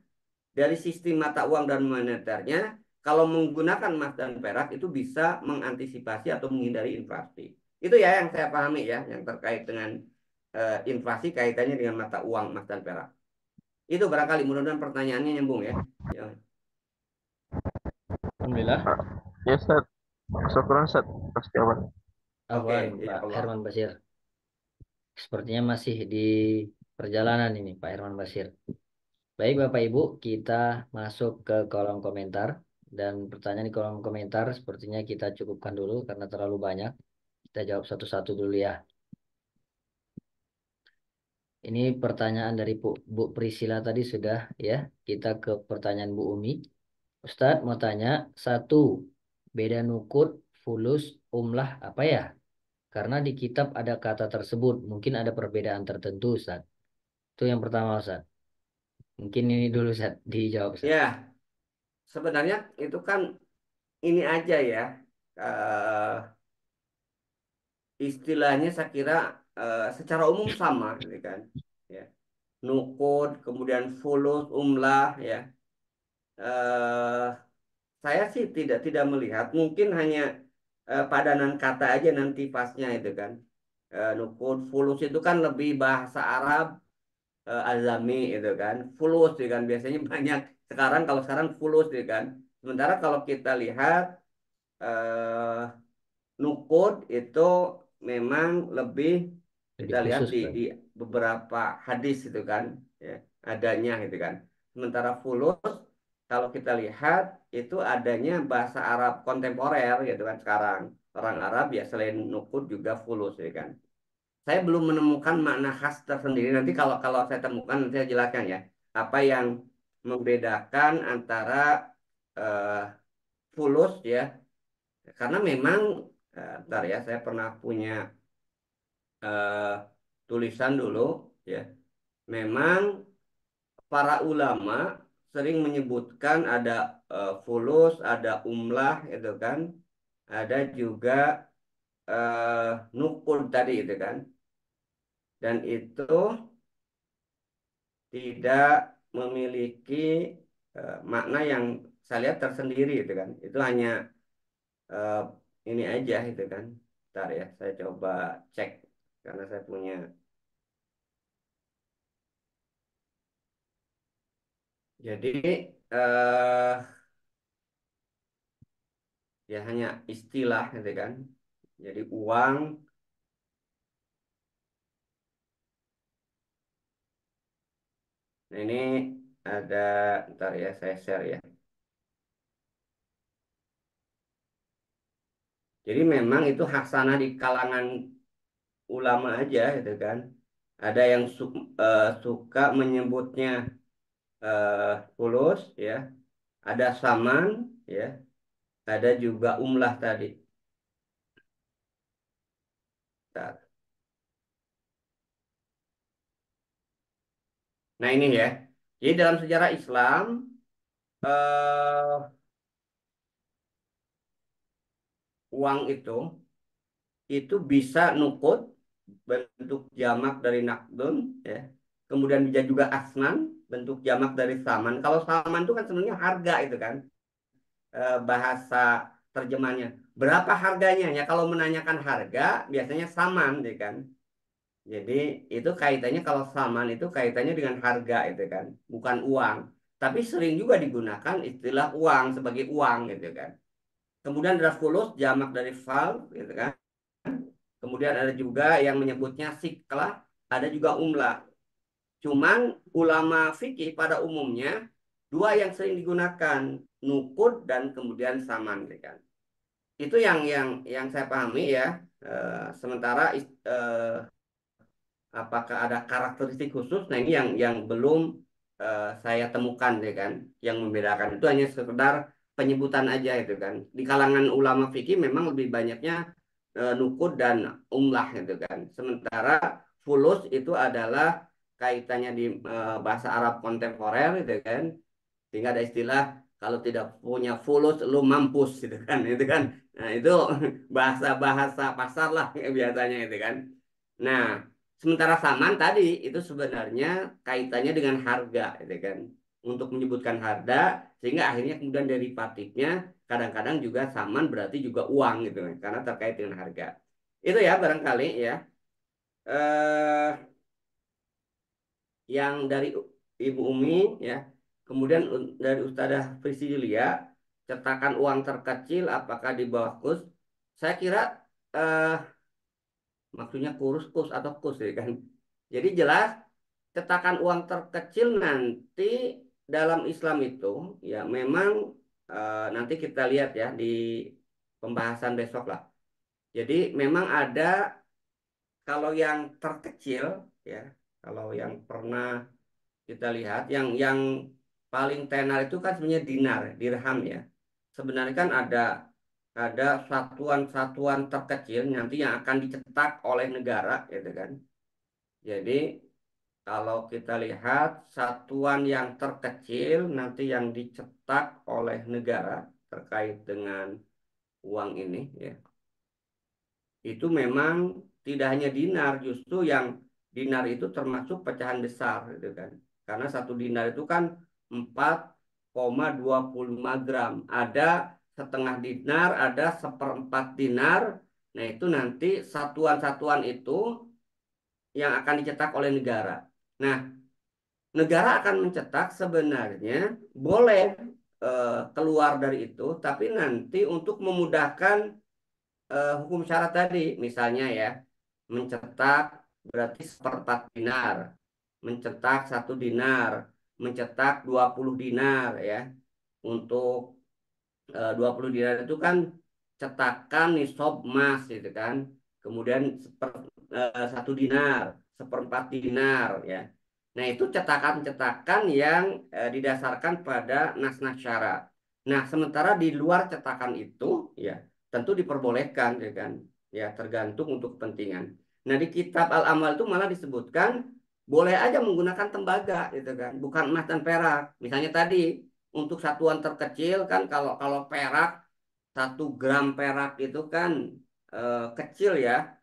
dari sistem mata uang dan moneternya, kalau menggunakan emas dan perak itu bisa mengantisipasi atau menghindari inflasi. Itu ya yang saya pahami ya, yang terkait dengan inflasi kaitannya dengan mata uang emas dan perak. Itu barangkali mudah-mudahan pertanyaannya nyambung ya. Ya. Alhamdulillah. Ya, Ustaz. Syukuran, Ustaz, atas jawaban. Oke, Afwan, ya Pak Allah. Herman Basir. Sepertinya masih di perjalanan ini, Pak Herman Basir. Baik, Bapak Ibu, kita masuk ke kolom komentar. Dan pertanyaan di kolom komentar sepertinya kita cukupkan dulu karena terlalu banyak. Kita jawab satu-satu dulu ya. Ini pertanyaan dari Bu Priscila tadi sudah ya. Kita ke pertanyaan Bu Umi. Ustadz mau tanya, satu, beda nukut, fulus, umlah apa ya? Karena di kitab ada kata tersebut, mungkin ada perbedaan tertentu, Ustadz. Itu yang pertama, Ustadz. Mungkin ini dulu, Ustadz, dijawab, Ustadz. Ya, sebenarnya itu kan ini aja ya. eh, Istilahnya saya kira secara umum sama, gitu kan. Ya. Nukud, kemudian fulus, umlah, ya. Eh, saya sih tidak melihat, mungkin hanya padanan kata aja nanti pasnya itu kan. Nukud, fulus itu kan lebih bahasa Arab azami itu kan. Fulus itu kan biasanya banyak. Kalau sekarang fulus itu kan. Sementara kalau kita lihat eh, nukud itu memang lebih Lebih kita lihat khusus, di Ustadz. beberapa hadis itu kan ya, adanya gitu kan. Sementara fulus kalau kita lihat itu adanya bahasa Arab kontemporer gitu kan sekarang. Orang Arab ya selain nukud juga fulus ya kan. Saya belum menemukan makna khas tersendiri. Nanti kalau kalau saya temukan nanti saya jelaskan ya. Apa yang membedakan antara eh, fulus ya. Karena memang bentar ya saya pernah punya eh, tulisan dulu ya. Memang para ulama sering menyebutkan ada fulus, ada umlah itu kan. Ada juga nukud tadi itu kan. Dan itu tidak memiliki makna yang saya lihat tersendiri itu kan. Itu hanya eh, ini aja itu kan. Bentar ya, saya coba cek karena saya punya. Jadi eh, ya hanya istilah gitu kan. Jadi uang. Nah, ini ada, ntar ya saya share ya. Jadi memang itu hasanah di kalangan ulama aja gitu kan. Ada yang suka menyebutnya fulus ya, ada saman ya, ada juga umlah tadi. Bentar. Nah ini ya. Jadi dalam sejarah Islam eh, uang itu bisa nukut bentuk jamak dari nakdun ya. Kemudian bisa juga asnan bentuk jamak dari saman. Kalau saman itu kan sebenarnya harga itu kan bahasa terjemahnya. Berapa harganya ya? Kalau menanyakan harga biasanya saman deh kan. Jadi itu kaitannya kalau saman itu kaitannya dengan harga itu kan, bukan uang. Tapi sering juga digunakan istilah uang sebagai uang gitu kan. Kemudian ada fulus jamak dari fal gitu kan. Kemudian ada juga yang menyebutnya siklah, ada juga umlah. Cuman ulama fikih pada umumnya dua yang sering digunakan, nukud dan kemudian saman gitu kan. Itu yang saya pahami ya. Sementara apakah ada karakteristik khusus? Nah ini yang belum saya temukan ya kan, yang membedakan itu hanya sekedar penyebutan aja itu kan. Di kalangan ulama fikih memang lebih banyaknya nukud dan umlah gitu kan. Sementara fulus itu adalah kaitannya di bahasa Arab kontemporer gitu kan. Sehingga ada istilah kalau tidak punya fulus lu mampus gitu kan, itu kan. Nah itu bahasa-bahasa pasar lah biasanya itu kan. Nah, sementara saman tadi itu sebenarnya kaitannya dengan harga, gitu kan. Untuk menyebutkan harga, sehingga akhirnya kemudian derivatifnya kadang-kadang juga saman berarti juga uang gitu kan, karena terkait dengan harga. Itu ya barangkali ya. Eh, yang dari Ibu Umi ya, kemudian dari Ustadzah Priscilia, cetakan uang terkecil apakah di bawah kus? Saya kira eh, maksudnya kurus kus atau kus ya kan. Jadi jelas cetakan uang terkecil nanti dalam Islam itu ya memang nanti kita lihat ya di pembahasan besok lah. Jadi memang ada kalau yang terkecil ya, kalau yang pernah kita lihat yang paling tenar itu kan sebenarnya dinar, dirham ya. Sebenarnya kan ada satuan-satuan terkecil nanti yang akan dicetak oleh negara gitu kan. Jadi kalau kita lihat satuan yang terkecil nanti yang dicetak oleh negara terkait dengan uang ini ya, itu memang tidak hanya dinar, justru yang dinar itu termasuk pecahan besar gitu kan. Karena satu dinar itu kan 4,25 gram. Ada setengah dinar, ada seperempat dinar. Nah, itu nanti satuan-satuan itu yang akan dicetak oleh negara. Nah, negara akan mencetak sebenarnya boleh keluar dari itu, tapi nanti untuk memudahkan hukum syarat tadi, misalnya ya, mencetak berarti seperempat dinar, mencetak satu dinar, mencetak 20 dinar ya. Untuk 20 dinar itu kan cetakan nisab emas gitu kan. Kemudian satu dinar, seperempat dinar ya. Nah, itu cetakan-cetakan yang didasarkan pada nas-nas syarat. Nah, sementara di luar cetakan itu ya tentu diperbolehkan ya kan. Ya, tergantung untuk kepentingan. Nah, di kitab Al-Amal itu malah disebutkan boleh aja menggunakan tembaga gitu kan, bukan emas dan perak. Misalnya tadi untuk satuan terkecil kan kalau kalau perak 1 gram perak itu kan kecil ya,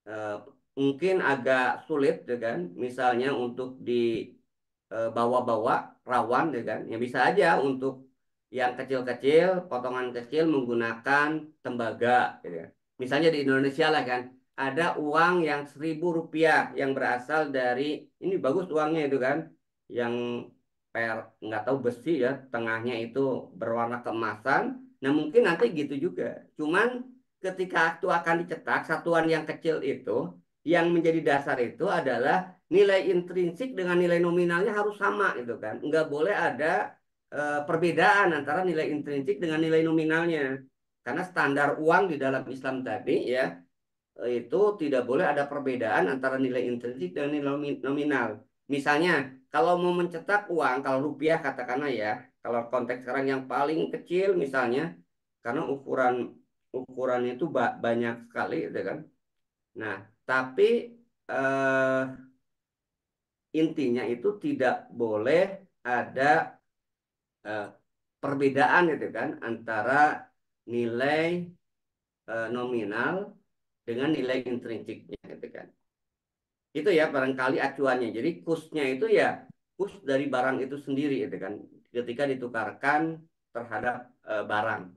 eh, mungkin agak sulit ya kan, misalnya untuk dibawa-bawa rawan ya kan, ya bisa aja untuk yang kecil-kecil, potongan kecil menggunakan tembaga gitu ya. Misalnya di Indonesia lah kan, ada uang yang Rp1.000 yang berasal dari, ini bagus uangnya itu kan, yang nggak tahu besi ya, tengahnya itu berwarna keemasan. Nah mungkin nanti gitu juga. Cuman ketika itu akan dicetak, satuan yang kecil itu, yang menjadi dasar itu adalah nilai intrinsik dengan nilai nominalnya harus sama gitu kan. Nggak boleh ada perbedaan antara nilai intrinsik dengan nilai nominalnya. Karena standar uang di dalam Islam tadi ya, itu tidak boleh ada perbedaan antara nilai intrinsik dan nilai nominal. Misalnya, kalau mau mencetak uang, kalau rupiah katakanlah ya, kalau konteks sekarang yang paling kecil misalnya, karena ukurannya itu banyak sekali, gitu kan. Nah, tapi eh, intinya itu tidak boleh ada eh, perbedaan gitu kan antara nilai nominal dengan nilai intrinsiknya gitu kan. Itu ya barangkali acuannya. Jadi kursnya itu ya kurs dari barang itu sendiri gitu kan. Ketika ditukarkan terhadap barang.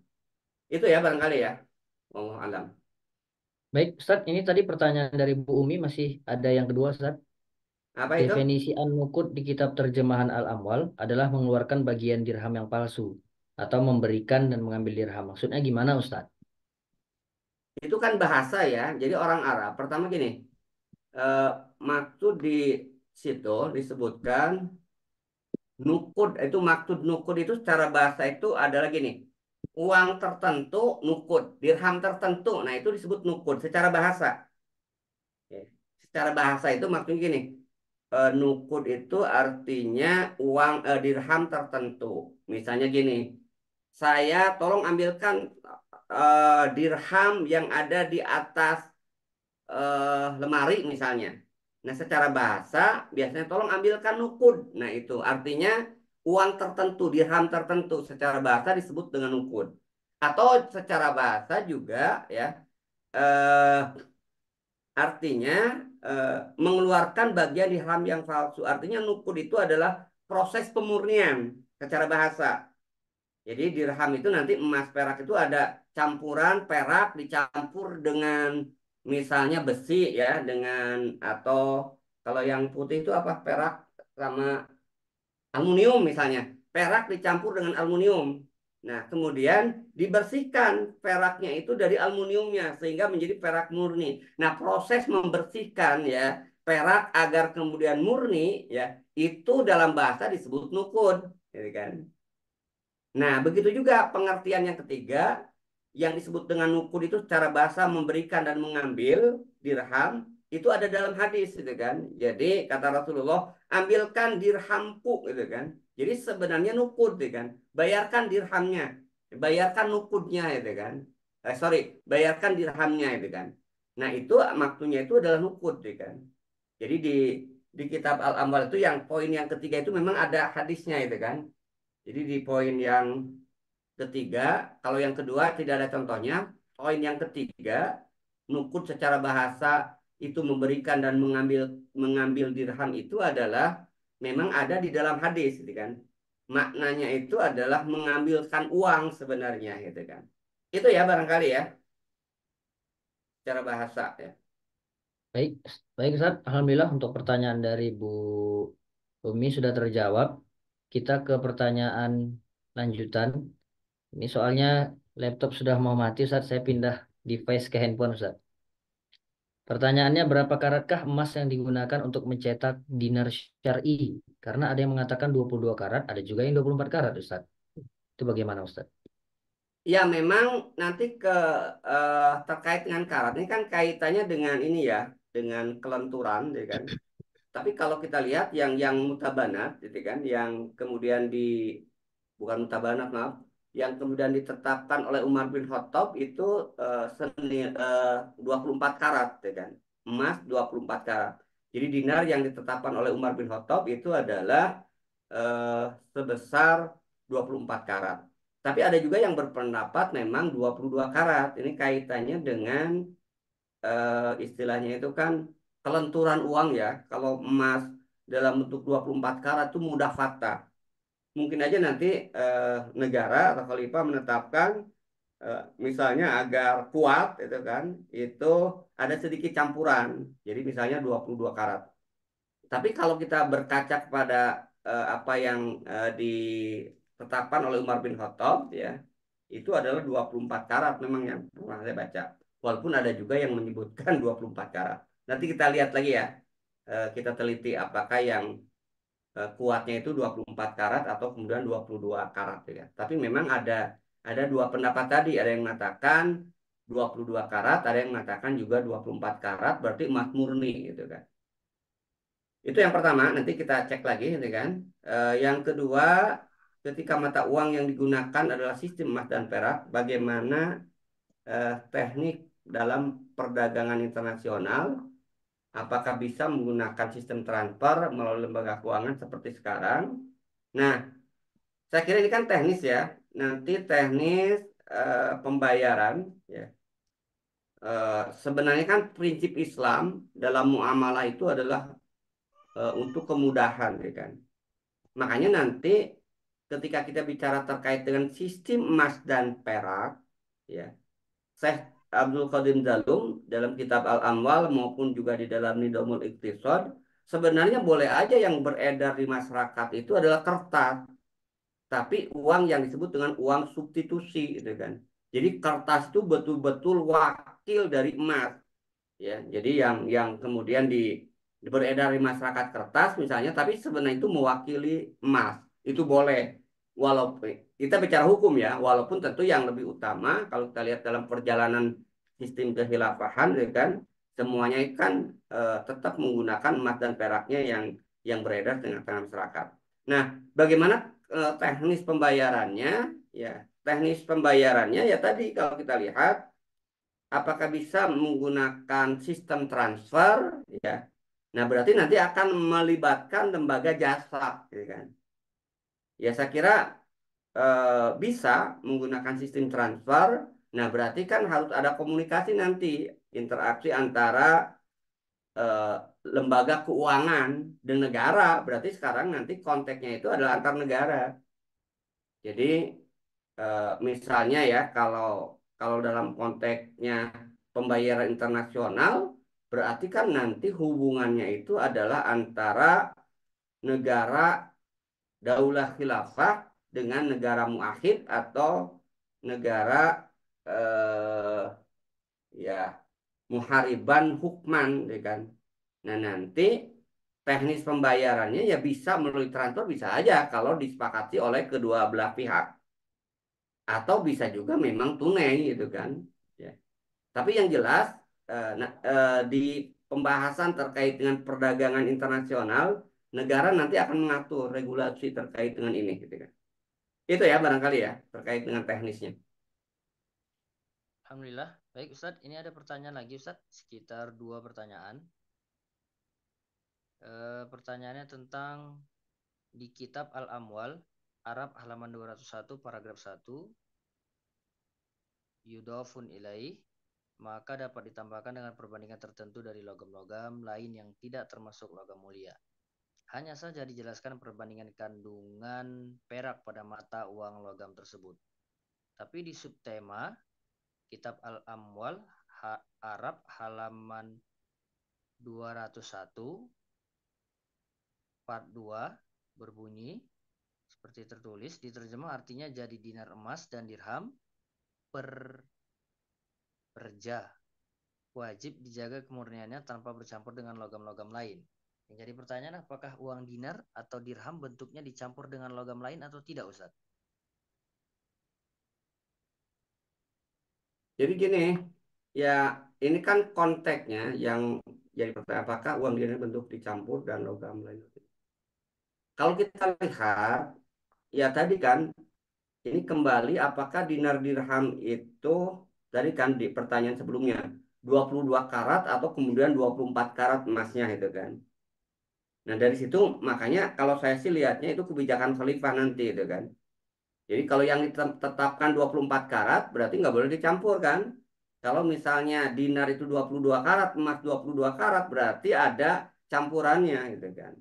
Itu ya barangkali ya. Allah alam. Baik, Ustadz, ini tadi pertanyaan dari Bu Umi masih ada yang kedua, Ustadz. Apa itu? Definisi an-nuqud di kitab terjemahan Al-Amwal adalah mengeluarkan bagian dirham yang palsu atau memberikan dan mengambil dirham. Maksudnya gimana, Ustadz? Itu kan bahasa ya. Jadi orang Arab. Pertama gini. eh, Maksud di situ disebutkan nukud. Itu maksud nukud itu secara bahasa itu adalah gini. Uang tertentu nukud. Dirham tertentu. Nah itu disebut nukud secara bahasa. Ya. Secara bahasa itu maksudnya gini, nukud itu artinya uang dirham tertentu. Misalnya gini, saya tolong ambilkan dirham yang ada di atas lemari misalnya. Nah, secara bahasa biasanya tolong ambilkan nukud. Nah, itu artinya uang tertentu, dirham tertentu secara bahasa disebut dengan nukud. Atau secara bahasa juga ya, eh, artinya mengeluarkan bagian dirham yang palsu. Artinya nukud itu adalah proses pemurnian secara bahasa. Jadi dirham itu nanti emas perak itu ada campuran perak dicampur dengan misalnya besi ya dengan atau kalau yang putih itu apa perak sama aluminium misalnya. Perak dicampur dengan aluminium. Nah, kemudian dibersihkan peraknya itu dari aluminiumnya sehingga menjadi perak murni. Nah, proses membersihkan ya perak agar kemudian murni ya itu dalam bahasa disebut nukud, gitu kan. Nah, begitu juga pengertian yang ketiga yang disebut dengan nukud itu secara bahasa memberikan dan mengambil dirham itu ada dalam hadis gitu kan. Jadi kata Rasulullah, ambilkan dirhamku gitu kan. Jadi sebenarnya nukud gitu kan. Bayarkan dirhamnya, bayarkan nukudnya gitu kan. Sorry, bayarkan dirhamnya gitu kan. Nah, itu maksudnya itu adalah nukud gitu kan. Jadi di kitab Al-Amwal itu yang poin yang ketiga itu memang ada hadisnya itu kan. Jadi di poin yang ketiga, kalau yang kedua tidak ada contohnya. Poin yang ketiga, nukut secara bahasa itu memberikan dan mengambil mengambil dirham itu adalah memang ada di dalam hadis, gitu kan. Maknanya itu adalah mengambilkan uang sebenarnya, gitu kan. Itu ya barangkali ya, secara bahasa ya. Baik, baik Ustaz. Alhamdulillah untuk pertanyaan dari Bu Umi sudah terjawab. Kita ke pertanyaan lanjutan. Ini soalnya laptop sudah mau mati Ustaz. Saya pindah device ke handphone Ustaz. Pertanyaannya, berapa karatkah emas yang digunakan untuk mencetak dinar syar'i? Karena ada yang mengatakan 22 karat, ada juga yang 24 karat Ustaz. Itu bagaimana Ustaz? Ya memang nanti terkait dengan karat ini kan kaitannya dengan ini ya, dengan kelenturan, ya kan. Tapi kalau kita lihat yang mutabanat, gitu kan, yang kemudian bukan mutabanat, maaf, yang kemudian ditetapkan oleh Umar bin Khattab itu seni 24 karat, ya kan, emas 24 karat. Jadi dinar yang ditetapkan oleh Umar bin Khattab itu adalah eh, sebesar 24 karat. Tapi ada juga yang berpendapat memang 22 karat. Ini kaitannya dengan istilahnya itu kan kelenturan uang ya. Kalau emas dalam bentuk 24 karat itu mudah fatah. Mungkin aja nanti negara atau khalifah menetapkan misalnya agar kuat itu kan, itu ada sedikit campuran. Jadi misalnya 22 karat. Tapi kalau kita berkaca kepada apa yang ditetapkan oleh Umar bin Khattab ya, itu adalah 24 karat memang yang pernah saya baca. Walaupun ada juga yang menyebutkan 24 karat. Nanti kita lihat lagi ya, kita teliti apakah yang kuatnya itu 24 karat atau kemudian 22 karat ya. Tapi memang ada dua pendapat tadi, ada yang mengatakan 22 karat, ada yang mengatakan juga 24 karat berarti emas murni gitu kan. Itu yang pertama, nanti kita cek lagi gitu kan. Yang kedua, ketika mata uang yang digunakan adalah sistem emas dan perak, bagaimana teknik dalam perdagangan internasional, apakah bisa menggunakan sistem transfer melalui lembaga keuangan seperti sekarang. Nah, saya kira ini kan teknis ya. Nanti teknis pembayaran ya. Sebenarnya kan prinsip Islam dalam muamalah itu adalah untuk kemudahan ya kan. Makanya nanti ketika kita bicara terkait dengan sistem emas dan perak ya, Syekh Abdul Qadir Jalum dalam kitab Al-Amwal maupun juga di dalam Nidamul Iqtisad sebenarnya boleh aja yang beredar di masyarakat itu adalah kertas, tapi uang yang disebut dengan uang substitusi gitu kan. Jadi kertas itu betul-betul wakil dari emas ya. Jadi yang kemudian beredar di masyarakat kertas misalnya, tapi sebenarnya itu mewakili emas. Itu boleh. Walaupun kita bicara hukum ya, walaupun tentu yang lebih utama kalau kita lihat dalam perjalanan sistem kekhilafahan ya kan, semuanya kan tetap menggunakan emas dan peraknya yang beredar di tengah masyarakat. Nah, bagaimana teknis pembayarannya? Ya, teknis pembayarannya ya tadi kalau kita lihat apakah bisa menggunakan sistem transfer ya. Nah, berarti nanti akan melibatkan lembaga jasa gitu kan. Ya saya kira bisa menggunakan sistem transfer. Nah, berarti kan harus ada komunikasi nanti interaksi antara eh, lembaga keuangan dan negara. Berarti sekarang nanti konteksnya itu adalah antar negara. Jadi misalnya ya kalau kalau dalam konteksnya pembayaran internasional berarti kan nanti hubungannya itu adalah antara negara daulah khilafah dengan negara muahid atau negara eh, ya muhariban hukman ya kan. Nah, nanti teknis pembayarannya ya bisa melalui transfer bisa aja kalau disepakati oleh kedua belah pihak. atau bisa juga memang tunai gitu kan. Ya. Tapi yang jelas di pembahasan terkait dengan perdagangan internasional, negara nanti akan mengatur regulasi terkait dengan ini gitu kan. Itu ya barangkali ya terkait dengan teknisnya. Alhamdulillah. Baik Ustadz, ini ada pertanyaan lagi Ustadz, sekitar 2 pertanyaan. Pertanyaannya tentang di kitab Al-Amwal, Arab halaman 201 paragraf 1, yudhafun ilaih, maka dapat ditambahkan dengan perbandingan tertentu dari logam-logam lain yang tidak termasuk logam mulia. Hanya saja dijelaskan perbandingan kandungan perak pada mata uang logam tersebut. Tapi di subtema kitab Al-Amwal Arab halaman 201 part 2 berbunyi seperti tertulis, diterjemah artinya jadi dinar emas dan dirham per ja. Wajib dijaga kemurniannya tanpa bercampur dengan logam-logam lain. Yang jadi pertanyaan, apakah uang dinar atau dirham bentuknya dicampur dengan logam lain atau tidak, Ustaz? Jadi gini, ya ini kan konteksnya yang jadi pertanyaan, apakah uang dinar bentuk dicampur dan logam lain. Kalau kita lihat, ya tadi kan, ini kembali apakah dinar dirham itu, tadi kan di pertanyaan sebelumnya, 22 karat atau kemudian 24 karat emasnya itu kan. Nah dari situ makanya kalau saya sih lihatnya itu kebijakan khalifah nanti itu kan. Jadi kalau yang ditetapkan 24 karat berarti nggak boleh dicampur kan. Kalau misalnya dinar itu 22 karat, emas 22 karat berarti ada campurannya gitu kan.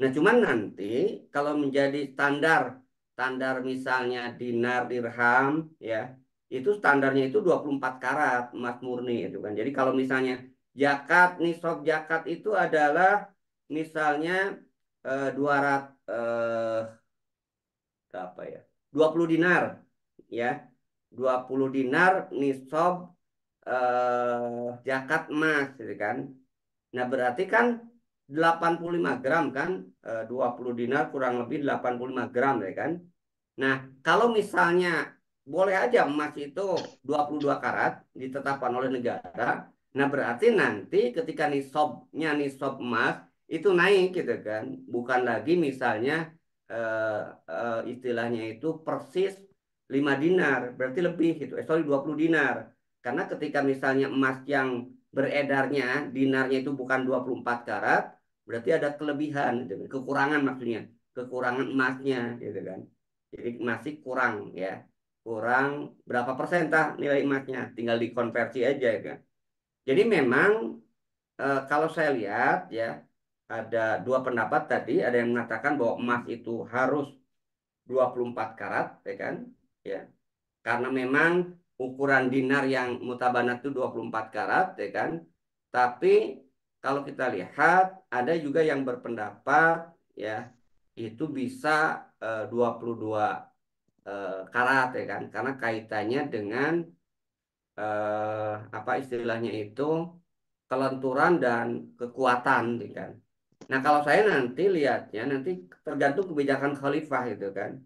Nah cuman nanti kalau menjadi standar, standar misalnya dinar dirham ya, itu standarnya itu 24 karat emas murni itu kan. Jadi kalau misalnya zakat, nisab zakat itu adalah misalnya 200 apa ya? 20 dinar ya. 20 dinar nisab zakat emas gitu kan. Nah, berarti kan 85 gram kan, 20 dinar kurang lebih 85 gram ya kan. Nah, kalau misalnya boleh aja emas itu 22 karat ditetapkan oleh negara, nah berarti nanti ketika nisabnya nisab emas itu naik gitu kan. Bukan lagi misalnya istilahnya itu persis 5 dinar, berarti lebih gitu. Sorry 20 dinar. Karena ketika misalnya emas yang beredarnya dinarnya itu bukan 24 karat, berarti ada kelebihan gitu. Kekurangan maksudnya, kekurangan emasnya gitu kan. Jadi masih kurang ya. Kurang berapa persen tah nilai emasnya, tinggal dikonversi aja ya kan. Jadi memang kalau saya lihat ya ada dua pendapat tadi, ada yang mengatakan bahwa emas itu harus 24 karat ya kan. Ya. Karena memang ukuran dinar yang mutabanat itu 24 karat ya kan. Tapi kalau kita lihat ada juga yang berpendapat ya itu bisa 22 karat ya kan karena kaitannya dengan apa istilahnya itu kelenturan dan kekuatan gitu kan. Nah, kalau saya nanti lihatnya nanti tergantung kebijakan khalifah itu kan.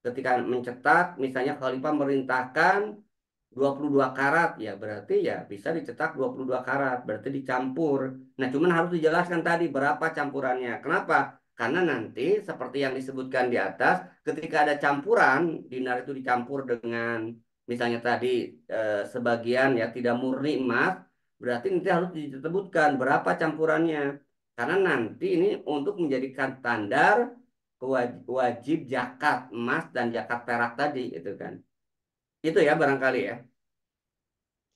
Ketika mencetak misalnya khalifah merintahkan 22 karat ya berarti ya bisa dicetak 22 karat berarti dicampur. Nah cuman harus dijelaskan tadi berapa campurannya. Kenapa? Karena nanti seperti yang disebutkan di atas ketika ada campuran dinar itu dicampur dengan misalnya tadi sebagian ya tidak murni emas berarti nanti harus disebutkan berapa campurannya. Karena nanti ini untuk menjadikan standar wajib zakat emas dan zakat perak tadi itu kan. Itu ya barangkali ya.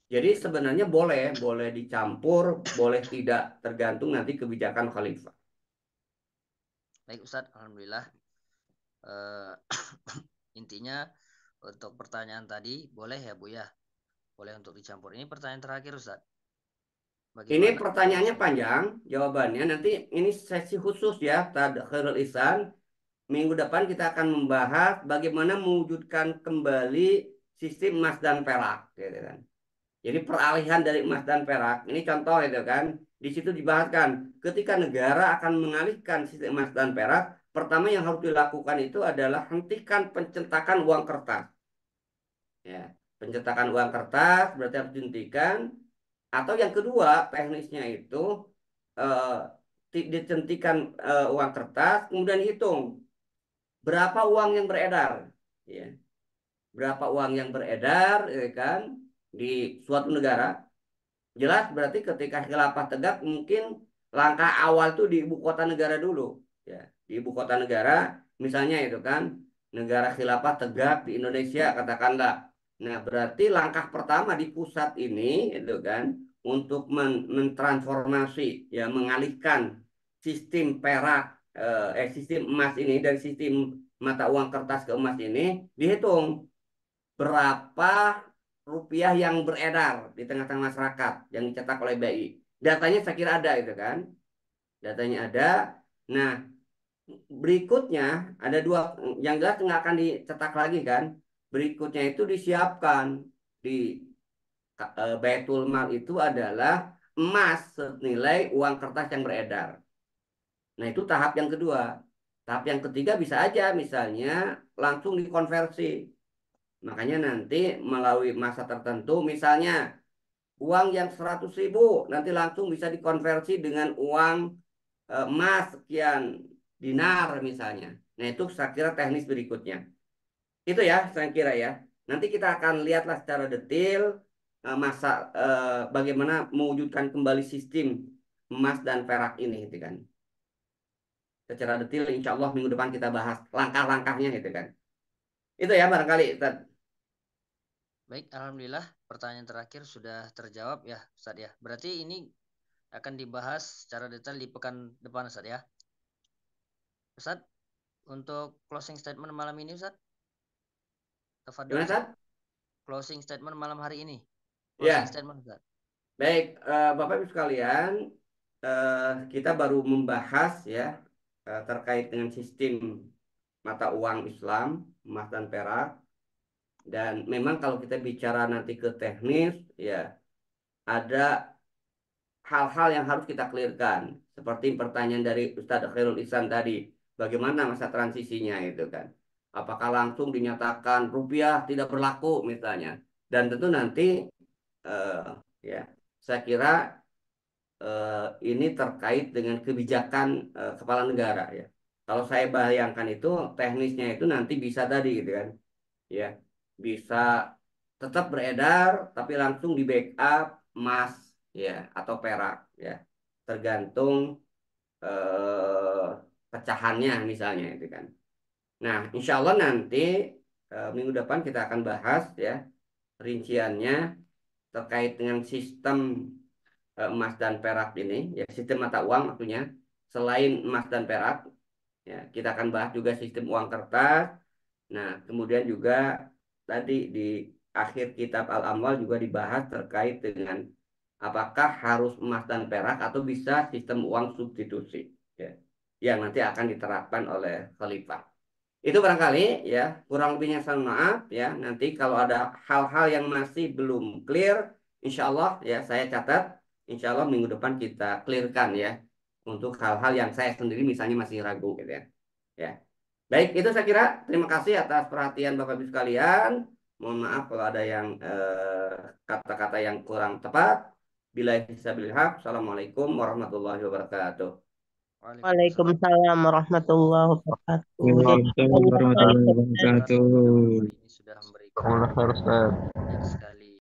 Jadi sebenarnya boleh, boleh dicampur, boleh tidak, tergantung nanti kebijakan khalifah. Baik Ustadz, Alhamdulillah. Intinya untuk pertanyaan tadi boleh ya Bu ya, boleh untuk dicampur. Ini pertanyaan terakhir Ustadz. Ini Bagaimana pertanyaannya panjang, jawabannya nanti ini sesi khusus ya, Khairul Ihsan. Minggu depan kita akan membahas bagaimana mewujudkan kembali sistem emas dan perak, gitu kan. Jadi peralihan dari emas dan perak, ini contoh itu kan. Di situ dibahaskan ketika negara akan mengalihkan sistem emas dan perak, pertama yang harus dilakukan itu adalah hentikan pencetakan uang kertas. Ya, pencetakan uang kertas berarti harus dihentikan. Atau yang kedua, teknisnya itu eh, dihentikan uang kertas, kemudian hitung berapa uang yang beredar. Ya, berapa uang yang beredar, ya kan, di suatu negara. Jelas berarti ketika khilafah tegak mungkin langkah awal itu di ibu kota negara dulu. Ya, di ibu kota negara misalnya itu kan negara khilafah tegak di Indonesia katakanlah. Nah, berarti langkah pertama di pusat ini itu kan untuk mentransformasi ya mengalihkan sistem perak sistem emas ini dari sistem mata uang kertas ke emas ini dihitung berapa rupiah yang beredar di tengah-tengah masyarakat yang dicetak oleh BI. Datanya saya kira ada itu kan. Datanya ada. Nah, berikutnya ada dua yang jelas nggak akan dicetak lagi kan. Berikutnya itu disiapkan di Baitul Mal itu adalah emas senilai uang kertas yang beredar. Nah, itu tahap yang kedua. Tahap yang ketiga bisa aja misalnya langsung dikonversi. Makanya nanti melalui masa tertentu, misalnya uang yang 100.000 nanti langsung bisa dikonversi dengan uang emas sekian dinar misalnya. Nah itu saya kira teknis berikutnya. Itu ya saya kira ya. Nanti kita akan lihatlah secara detail masa bagaimana mewujudkan kembali sistem emas dan perak ini gitu kan. Secara detail insya Allah minggu depan kita bahas langkah-langkahnya gitu kan. Itu ya barangkali Ustaz. Baik, alhamdulillah pertanyaan terakhir sudah terjawab ya, Ustaz ya. Berarti ini akan dibahas secara detail di pekan depan, Ustaz ya. Ustaz, untuk closing statement malam ini, Ustaz. Tafadhol, Gimana Ustaz. Ustaz? Closing statement malam hari ini. Ya, Closing statement, Ustaz. baik Bapak Ibu sekalian, kita baru membahas ya terkait dengan sistem mata uang Islam, emas dan perak. Dan memang kalau kita bicara nanti ke teknis, ya ada hal-hal yang harus kita clearkan. Seperti pertanyaan dari Ustadz Khairul Ihsan tadi, bagaimana masa transisinya itu kan? Apakah langsung dinyatakan rupiah tidak berlaku misalnya? Dan tentu nanti eh, ya saya kira ini terkait dengan kebijakan kepala negara ya. Kalau saya bayangkan itu teknisnya itu nanti bisa tadi gitu kan, ya bisa tetap beredar tapi langsung di backup emas ya atau perak ya, tergantung eh, pecahannya misalnya itu kan. Nah, insya Allah nanti minggu depan kita akan bahas ya rinciannya terkait dengan sistem emas dan perak ini, ya sistem mata uang maksudnya. Selain emas dan perak, ya kita akan bahas juga sistem uang kertas. Nah, kemudian juga tadi di akhir kitab Al-Amwal juga dibahas terkait dengan apakah harus emas dan perak atau bisa sistem uang substitusi, ya, yang nanti akan diterapkan oleh khalifah. Itu barangkali ya, kurang lebihnya saya maaf ya. Nanti kalau ada hal-hal yang masih belum clear, insya Allah ya saya catat. Insya Allah minggu depan kita clearkan ya. Untuk hal-hal yang saya sendiri misalnya masih ragu gitu ya. Ya. Baik, itu saya kira. Terima kasih atas perhatian Bapak Ibu sekalian. Mohon maaf kalau ada yang kata-kata yang kurang tepat. Bila bisa bilhaq. Assalamualaikum warahmatullahi wabarakatuh. Waalaikumsalam warahmatullahi wabarakatuh. Waalaikumsalam warahmatullahi wabarakatuh. Hari ini sudah memberikan Allah Ustaz. banyak sekali